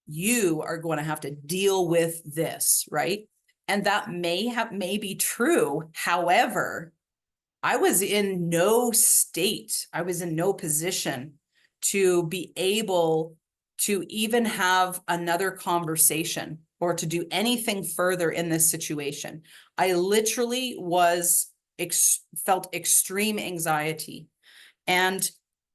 you are going to have to deal with this, right? And that may be true. However, I was in no state, I was in no position to be able to even have another conversation or to do anything further in this situation. I literally felt extreme anxiety. And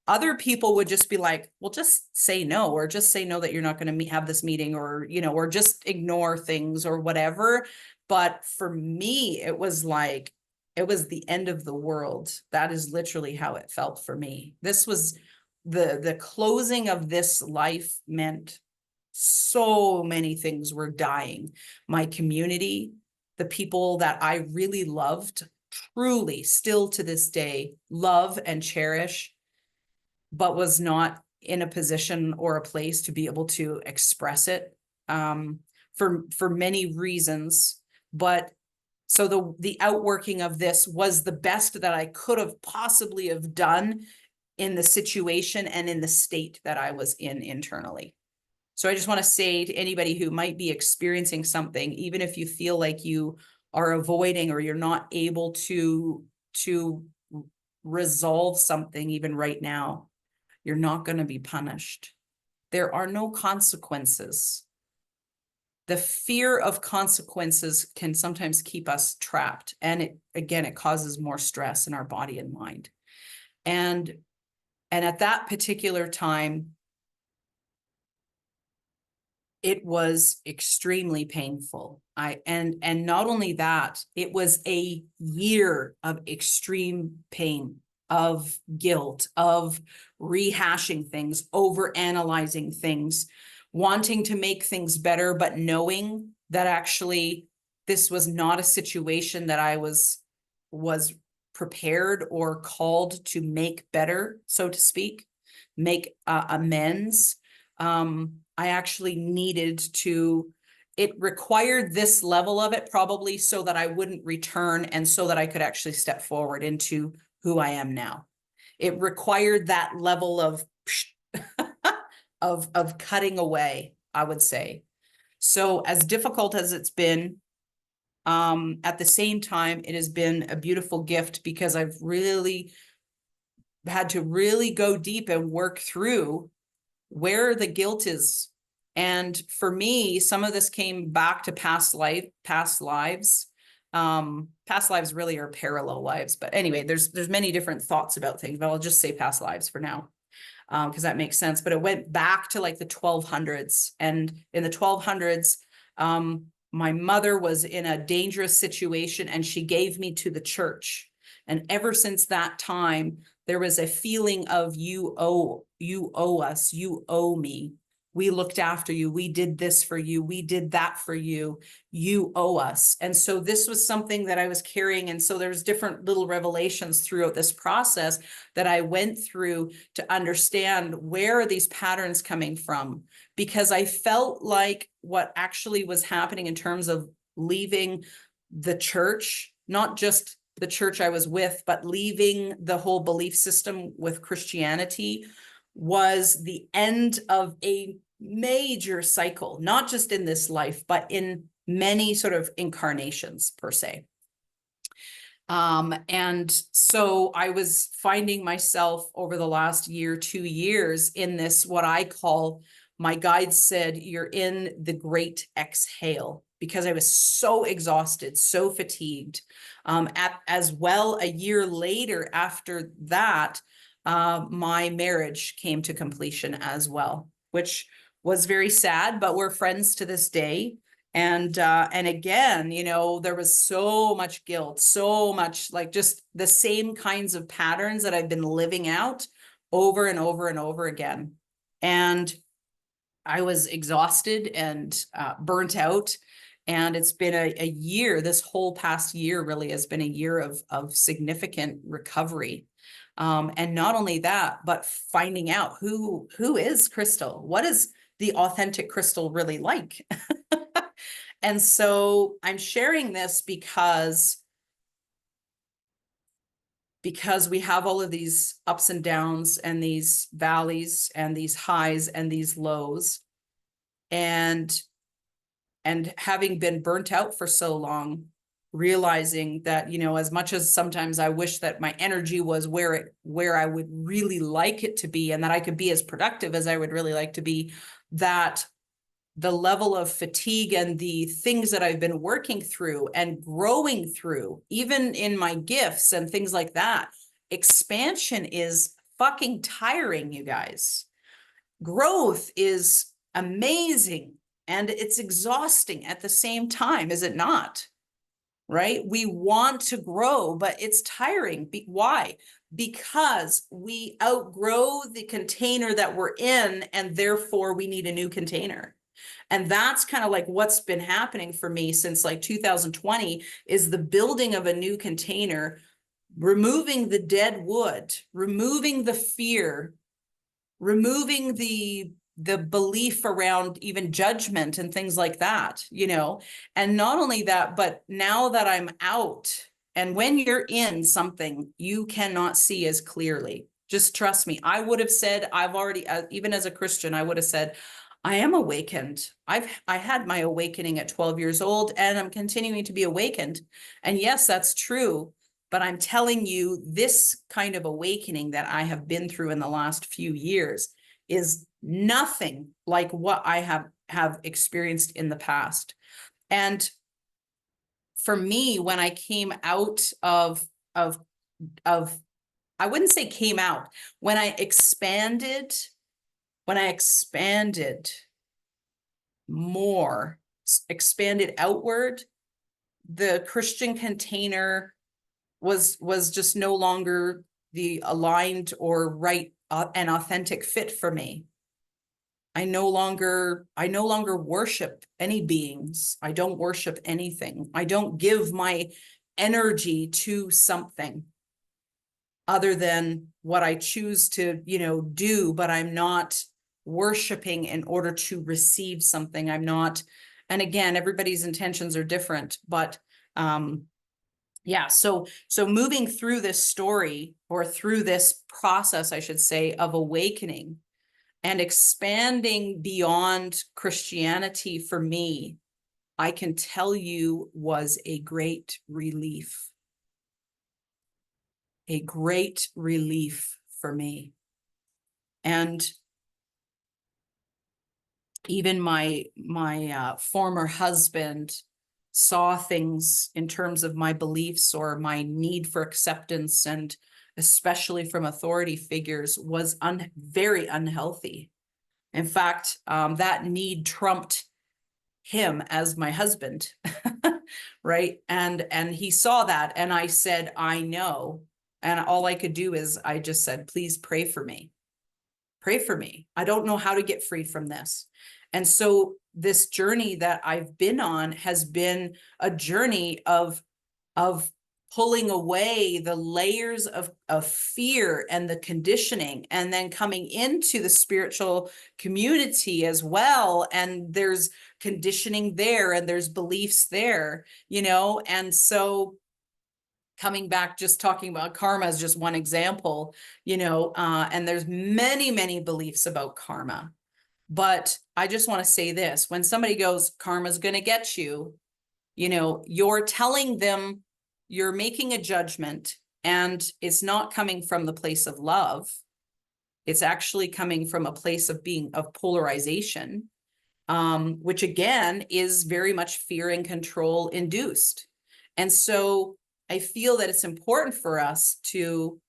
other people would just be like, well, just say no, or just say no that you're not going to have this meeting, or, or just ignore things or whatever. But for me, it was like, it was the end of the world. That is literally how it felt for me. This was the closing of this life meant so many things were dying. My community, the people that I really loved, truly still to this day love and cherish, but was not in a position or a place to be able to express it, for many reasons. But so the outworking of this was the best that I could have possibly have done in the situation and in the state that I was in internally. So I just want to say to anybody who might be experiencing something, even if you feel like you are avoiding or you're not able to resolve something even right now, you're not going to be punished. There are no consequences. The fear of consequences can sometimes keep us trapped. And it causes more stress in our body and mind. And at that particular time, it was extremely painful. And not only that, it was a year of extreme pain, of guilt, of rehashing things, over analyzing things, wanting to make things better, but knowing that actually this was not a situation that I was prepared or called to make better, so to speak, make amends. I actually needed to, it required this level of it probably so that I wouldn't return and so that I could actually step forward into who I am now. It required that level of of cutting away, I would say. So as difficult as it's been, at the same time, it has been a beautiful gift because I've really had to really go deep and work through where the guilt is. And for me, some of this came back to past lives. Past lives really are parallel lives. But anyway, there's many different thoughts about things, but I'll just say past lives for now, because that makes sense. But it went back to like the 1200s. And in the 1200s, my mother was in a dangerous situation and she gave me to the church. And ever since that time, there was a feeling of you owe us, you owe me. We looked after you. We did this for you. We did that for you. You owe us. And so this was something that I was carrying. And so there's different little revelations throughout this process that I went through to understand where are these patterns coming from, because I felt like what actually was happening in terms of leaving the church, not just the church I was with, but leaving the whole belief system with Christianity, was the end of a major cycle, not just in this life, but in many sort of incarnations per se. And so I was finding myself over the last year, 2 years in this, what I call, my guide said, you're in the great exhale, because I was so exhausted, so fatigued. As well, a year later after that, my marriage came to completion as well, which was very sad, but we're friends to this day. And again, there was so much guilt, so much like just the same kinds of patterns that I've been living out over and over and over again. And I was exhausted and burnt out. And it's been a year, this whole past year really has been a year of significant recovery. And not only that, but finding out who is Crystal? What is the authentic Crystal really like? And so I'm sharing this because we have all of these ups and downs and these valleys and these highs and these lows. And having been burnt out for so long, realizing that, you know, as much as sometimes I wish that my energy was where I would really like it to be, and that I could be as productive as I would really like to be, that the level of fatigue and the things that I've been working through and growing through, even in my gifts and things like that, expansion is fucking tiring, you guys. Growth is amazing and it's exhausting at the same time, is it not? Right? We want to grow, but it's tiring. Why? Because we outgrow the container that we're in, and therefore we need a new container. And that's kind of like what's been happening for me since like 2020, is the building of a new container, removing the dead wood, removing the fear, removing the belief around even judgment and things like that, you know. And not only that, but now that I'm out, and when you're in something, you cannot see as clearly. Just trust me. I would have said, I've already, even as a Christian, I would have said, I am awakened. I had my awakening at 12 years old, and I'm continuing to be awakened. And yes, that's true. But I'm telling you, this kind of awakening that I have been through in the last few years is nothing like what I have experienced in the past. And for me, when I came out of I wouldn't say came out, when I expanded more, expanded outward, the Christian container was just no longer the aligned or right and authentic fit for me. I no longer worship any beings. I don't worship anything. I don't give my energy to something other than what I choose to, you know, do, but I'm not worshiping in order to receive something. I'm not, and again, everybody's intentions are different, but yeah, so moving through this story, or through this process, I should say, of awakening and expanding beyond Christianity, for me, I can tell you, was a great relief. A great relief for me. And even my former husband saw things in terms of my beliefs or my need for acceptance, and especially from authority figures, was very unhealthy. In fact, that need trumped him as my husband, right? And he saw that, and I said, I know. And all I could do is I just said, please pray for me. Pray for me. I don't know how to get free from this. And so this journey that I've been on has been a journey of pulling away the layers of fear and the conditioning, and then coming into the spiritual community as well. And there's conditioning there, and there's beliefs there, you know. And so coming back, just talking about karma is just one example, you know, and there's many, many beliefs about karma. But I just want to say this: when somebody goes, karma's going to get you, you know, you're telling them, you're making a judgment, and it's not coming from the place of love. It's actually coming from a place of polarization, which again is very much fear and control induced. And so I feel that it's important for us to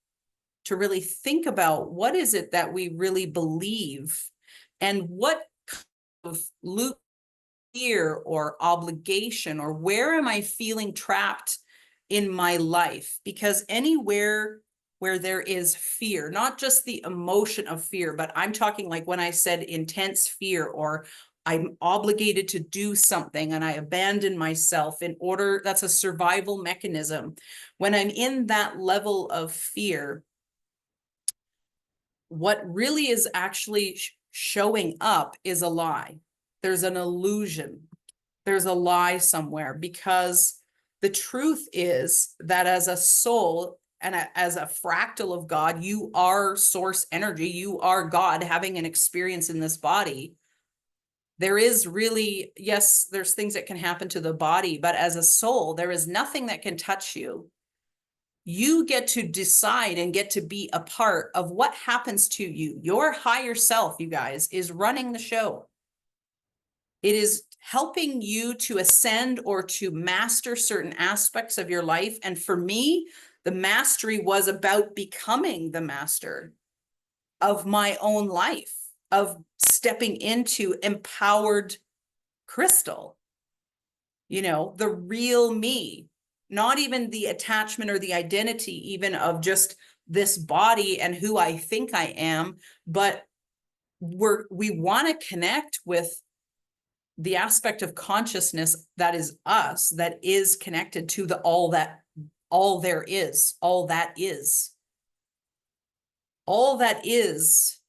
really think about, what is it that we really believe, and what kind of loop, fear or obligation, or where am I feeling trapped in my life? Because anywhere where there is fear, not just the emotion of fear, but I'm talking like when I said intense fear, or I'm obligated to do something and I abandon myself in order, that's a survival mechanism. When I'm in that level of fear, what really is actually showing up is a lie. There's an illusion. There's a lie somewhere, because the truth is that as a soul and as a fractal of God, you are source energy. You are God having an experience in this body. There is really, yes, there's things that can happen to the body, but as a soul, there is nothing that can touch you. You get to decide and get to be a part of what happens to you. Your higher self, you guys, is running the show. It is helping you to ascend or to master certain aspects of your life. And for me, the mastery was about becoming the master of my own life, of stepping into empowered crystal, you know, the real me, not even the attachment or the identity even of just this body and who I think I am, but we want to connect with the aspect of consciousness that is us, that is connected to the all there is, all that is. All that is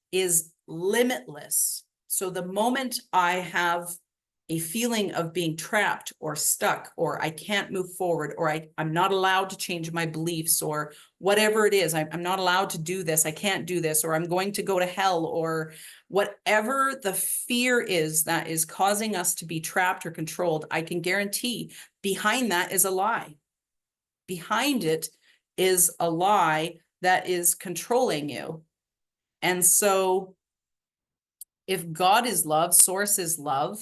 limitless. So the moment I have a feeling of being trapped or stuck, or I can't move forward, or I'm not allowed to change my beliefs, or whatever it is, I'm not allowed to do this, I can't do this, or I'm going to go to hell, or whatever the fear is that is causing us to be trapped or controlled, I can guarantee behind that is a lie. Behind it is a lie that is controlling you. And so if God is love, source is love,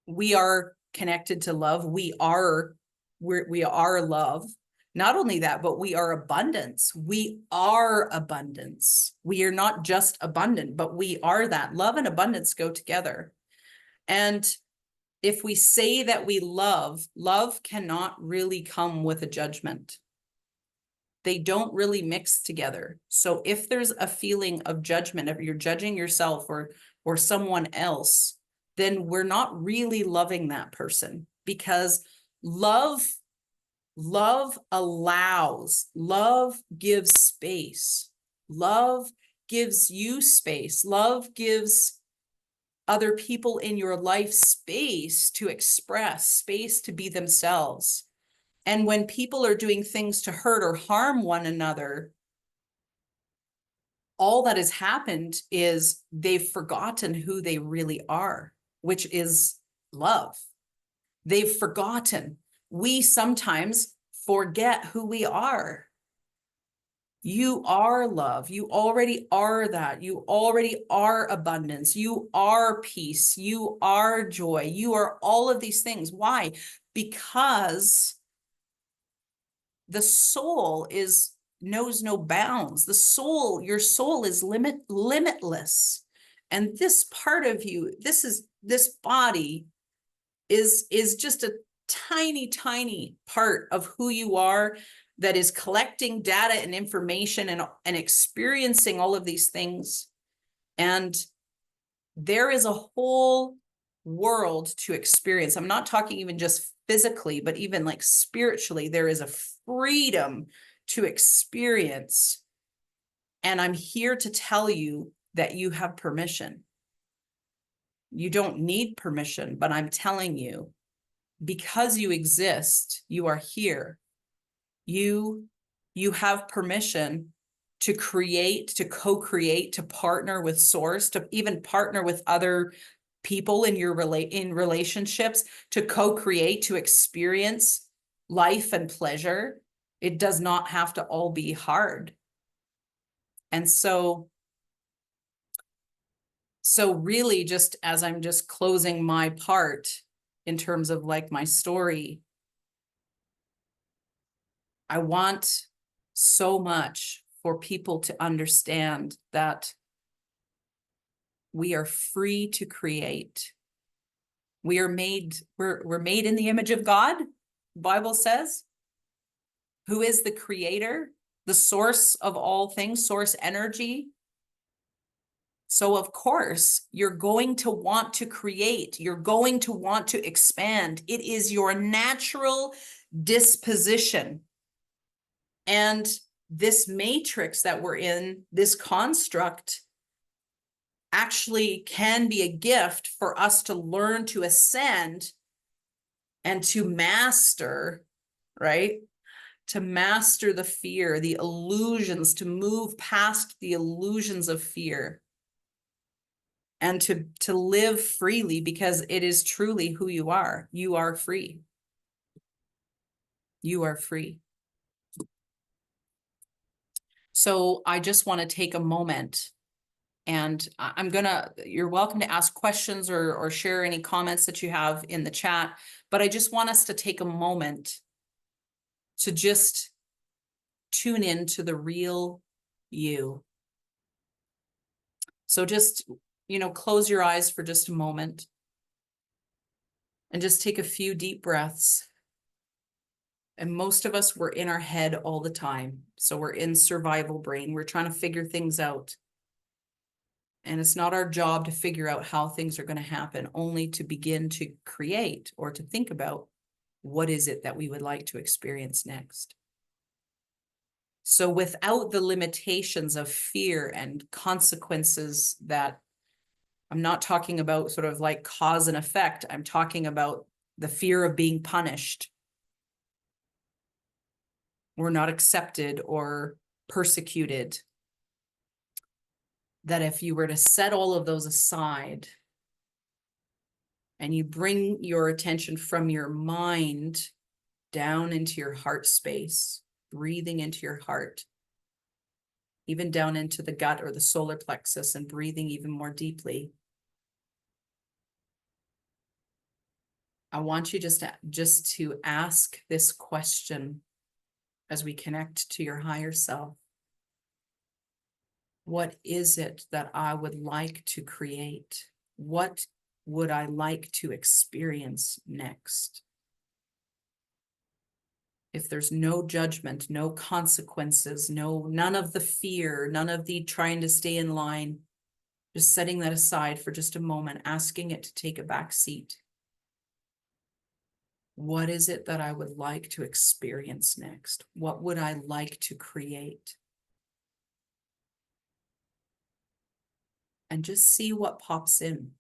we are connected to love. We are love. Not only that, but we are abundance. We are abundance. We are not just abundant, but we are that. Love and abundance go together. And if we say that we love, love cannot really come with a judgment. They don't really mix together. So if there's a feeling of judgment, if you're judging yourself or someone else, then we're not really loving that person, because love allows, love gives space. Love gives you space. Love gives other people in your life space to express, space to be themselves. And when people are doing things to hurt or harm one another, all that has happened is they've forgotten who they really are, which is love. They've forgotten. We sometimes forget who we are. You are love. You already are that. You already are abundance. You are peace. You are joy. You are all of these things. Why? Because the soul knows no bounds. The soul, your soul is limitless. And this part of you, this body is just a tiny part of who you are, that is collecting data and information and experiencing all of these things. And there is a whole world to experience. I'm not talking even just physically, but even like spiritually, there is a freedom to experience. And I'm here to tell you that you have permission. You don't need permission, but I'm telling you, because you exist, you are here. You have permission to create, to co-create, to partner with source, to even partner with other people in your relationships, to co-create, to experience life and pleasure. It does not have to all be hard. And so really, just as I'm just closing my part in terms of like my story, I want so much for people to understand that we are free to create. We're made in the image of God, the Bible says, who is the creator, the source of all things, source energy. So of course, you're going to want to create. You're going to want to expand. It is your natural disposition. And this matrix that we're in, this construct, actually can be a gift for us to learn to ascend and to master, right? To master the fear, the illusions, to move past the illusions of fear, and to live freely, because it is truly who you are. You are free. You are free. So I just want to take a moment, and you're welcome to ask questions or share any comments that you have in the chat, but I just want us to take a moment to just tune into the real you. So just, close your eyes for just a moment and just take a few deep breaths. And most of us, we're in our head all the time. So we're in survival brain. We're trying to figure things out. And it's not our job to figure out how things are going to happen, only to begin to create or to think about what is it that we would like to experience next. So without the limitations of fear and consequences, that I'm not talking about sort of like cause and effect. I'm talking about the fear of being punished or not accepted or persecuted. That if you were to set all of those aside and you bring your attention from your mind down into your heart space, breathing into your heart, even down into the gut or the solar plexus, and breathing even more deeply. I want you just to ask this question as we connect to your higher self. What is it that I would like to create? What would I like to experience next? If there's no judgment, no consequences, none of the fear, none of the trying to stay in line, just setting that aside for just a moment, asking it to take a back seat. What is it that I would like to experience next? What would I like to create? And just see what pops in.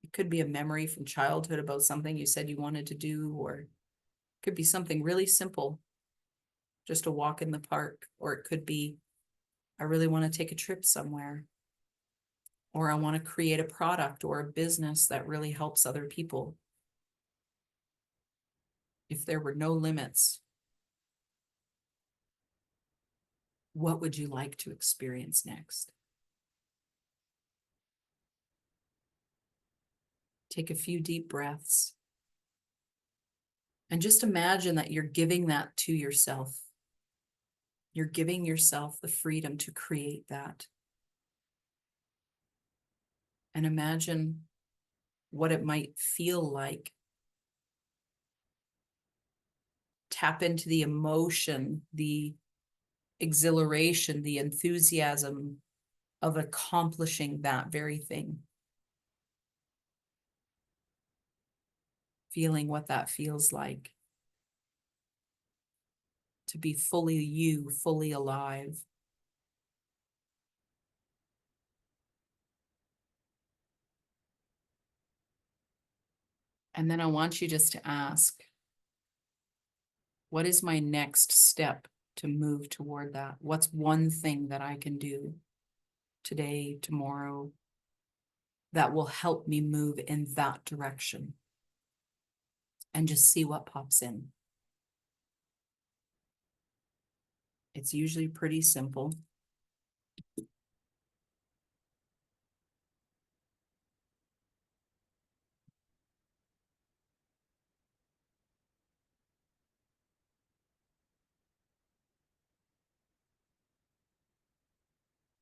It could be a memory from childhood about something you said you wanted to do, or it could be something really simple, just a walk in the park, or it could be, I really want to take a trip somewhere, or I want to create a product or a business that really helps other people. If there were no limits, what would you like to experience next? Take a few deep breaths and just imagine that you're giving that to yourself. You're giving yourself the freedom to create that. And imagine what it might feel like. Tap into the emotion, the exhilaration, the enthusiasm of accomplishing that very thing. Feeling what that feels like. To be fully you, fully alive. And then I want you just to ask, what is my next step to move toward that? What's one thing that I can do today, tomorrow, that will help me move in that direction? And just see what pops in. It's usually pretty simple.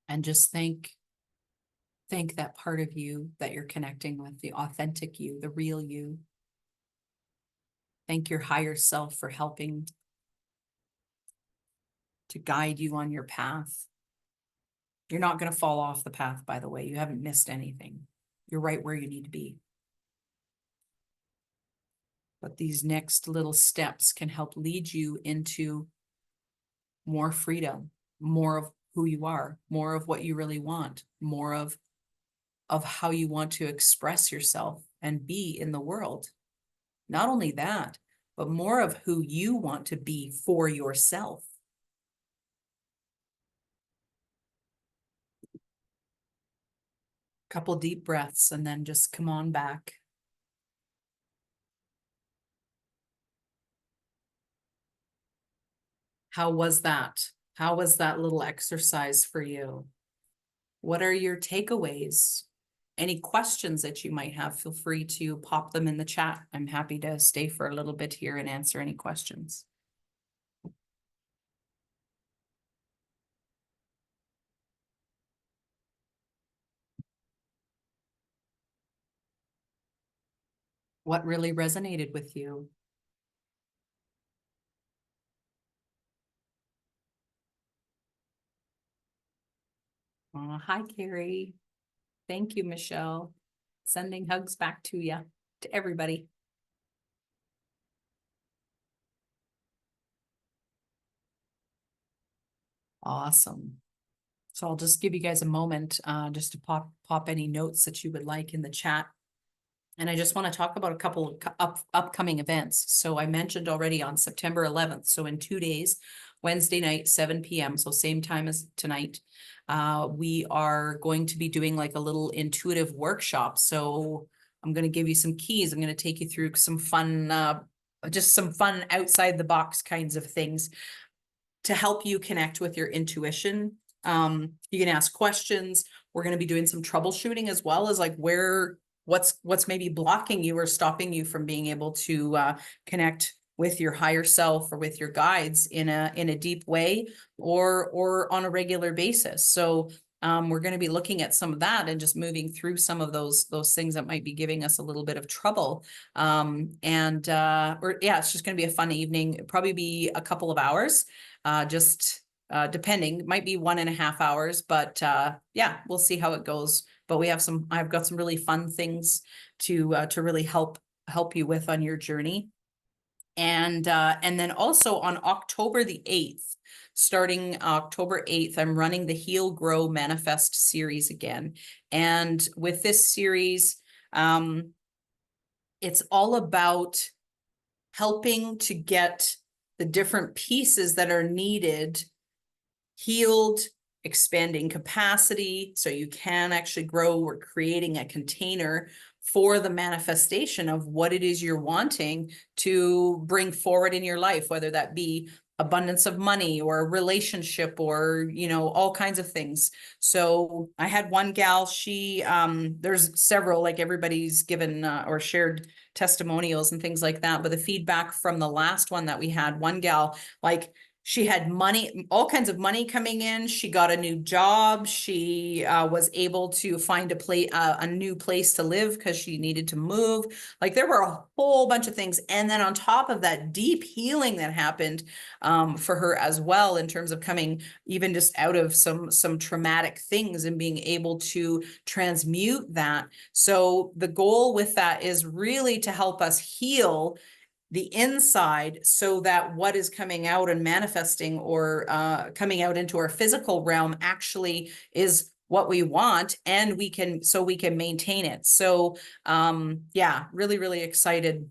And just thank that part of you that you're connecting with, the authentic you, the real you. Thank your higher self for helping to guide you on your path. You're not going to fall off the path, by the way. You haven't missed anything. You're right where you need to be. But these next little steps can help lead you into more freedom, more of who you are, more of what you really want, more of how you want to express yourself and be in the world. Not only that, but more of who you want to be for yourself. Couple deep breaths and then just come on back. How was that? How was that little exercise for you? What are your takeaways? Any questions that you might have, feel free to pop them in the chat. I'm happy to stay for a little bit here and answer any questions. What really resonated with you? Hi, Carrie. Thank you, Michelle. Sending hugs back to you, to everybody. Awesome. So I'll just give you guys a moment just to pop any notes that you would like in the chat. And I just want to talk about a couple of upcoming events. So I mentioned already on September 11th. So in 2 days, Wednesday night, 7 p.m. So same time as tonight. We are going to be doing like a little intuitive workshop. So I'm going to give you some keys. I'm going to take you through some fun, just some fun outside the box kinds of things to help you connect with your intuition. You can ask questions. We're going to be doing some troubleshooting as well as like what's maybe blocking you or stopping you from being able to connect with your higher self or with your guides in a deep way or on a regular basis. So we're going to be looking at some of that and just moving through some of those things that might be giving us a little bit of trouble. It's just going to be a fun evening. It'll probably be a couple of hours, depending, might be 1.5 hours, but yeah, we'll see how it goes. But I've got some really fun things to really help you with on your journey. And then also on October the 8th, starting October 8th, I'm running the Heal, Grow, Manifest series again. And with this series, it's all about helping to get the different pieces that are needed healed, expanding capacity so you can actually grow. We're creating a container for the manifestation of what it is you're wanting to bring forward in your life, whether that be abundance of money or a relationship or, all kinds of things. So I had one gal, she, there's several, like everybody's given or shared testimonials and things like that. But the feedback from the last one that we had, one gal, like, she had money, all kinds of money coming in. She got a new job. She was able to find a new place to live because she needed to move. Like there were a whole bunch of things. And then on top of that, deep healing that happened for her as well, in terms of coming even just out of some traumatic things and being able to transmute that. So the goal with that is really to help us heal the inside so that what is coming out and manifesting or coming out into our physical realm actually is what we want, and we can maintain it. So yeah, really, really excited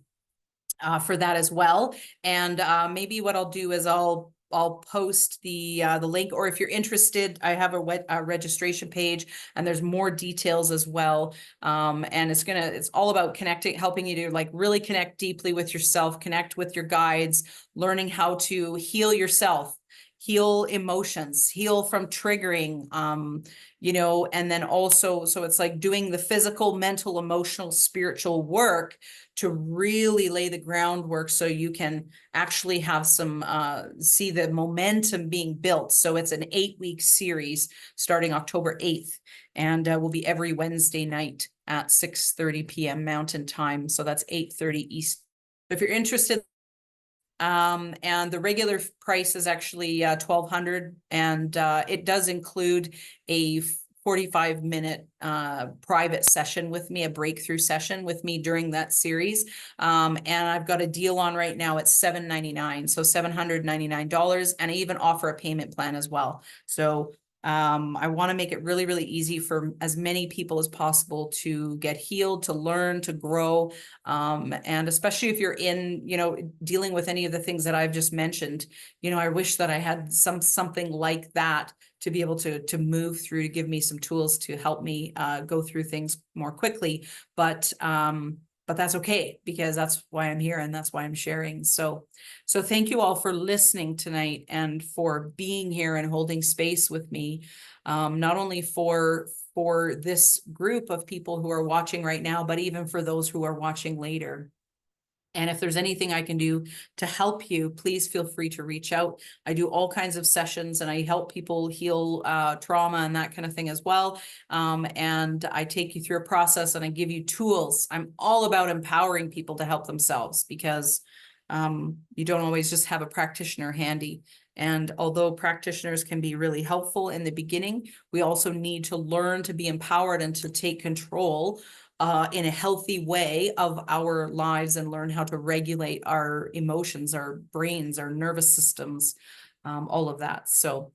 for that as well. And maybe what I'll do is I'll post the link, or if you're interested, I have a registration page and there's more details as well. And it's all about connecting, helping you to like really connect deeply with yourself, connect with your guides, learning how to heal yourself, heal emotions, heal from triggering, and then also, so it's like doing the physical, mental, emotional, spiritual work to really lay the groundwork so you can actually have see the momentum being built. So it's an 8-week series starting October 8th, and will be every Wednesday night at 6:30 p.m. Mountain Time. So that's 8:30 East. If you're interested, and the regular price is actually $1,200, and it does include a 45-minute private session with me, a breakthrough session with me during that series. And I've got a deal on right now at $799, so $799, and I even offer a payment plan as well. So I want to make it really, really easy for as many people as possible to get healed, to learn, to grow. And especially if you're in, dealing with any of the things that I've just mentioned, I wish that I had something like that to be able to move through, to give me some tools to help me go through things more quickly. But that's okay, because that's why I'm here and that's why I'm sharing. So thank you all for listening tonight and for being here and holding space with me. Not only for this group of people who are watching right now, but even for those who are watching later. And if there's anything I can do to help you, please feel free to reach out. I do all kinds of sessions and I help people heal trauma and that kind of thing as well. And I take you through a process and I give you tools. I'm all about empowering people to help themselves, because you don't always just have a practitioner handy. And although practitioners can be really helpful in the beginning, we also need to learn to be empowered and to take control in a healthy way of our lives and learn how to regulate our emotions, our brains, our nervous systems, all of that. So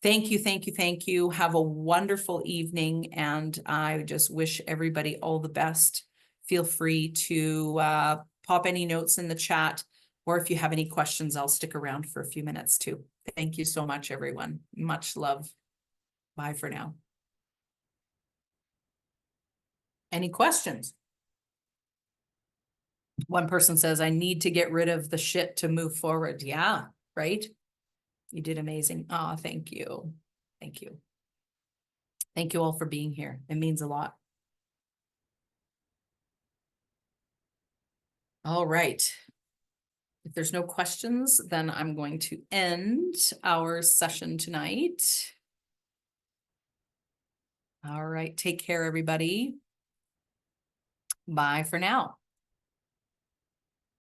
thank you, thank you, thank you. Have a wonderful evening. And I just wish everybody all the best. Feel free to pop any notes in the chat, or if you have any questions, I'll stick around for a few minutes too. Thank you so much, everyone. Much love. Bye for now. Any questions? One person says, I need to get rid of the shit to move forward. Yeah, right? You did amazing. Oh, thank you. Thank you. Thank you all for being here. It means a lot. All right. If there's no questions, then I'm going to end our session tonight. All right. Take care, everybody. Bye for now.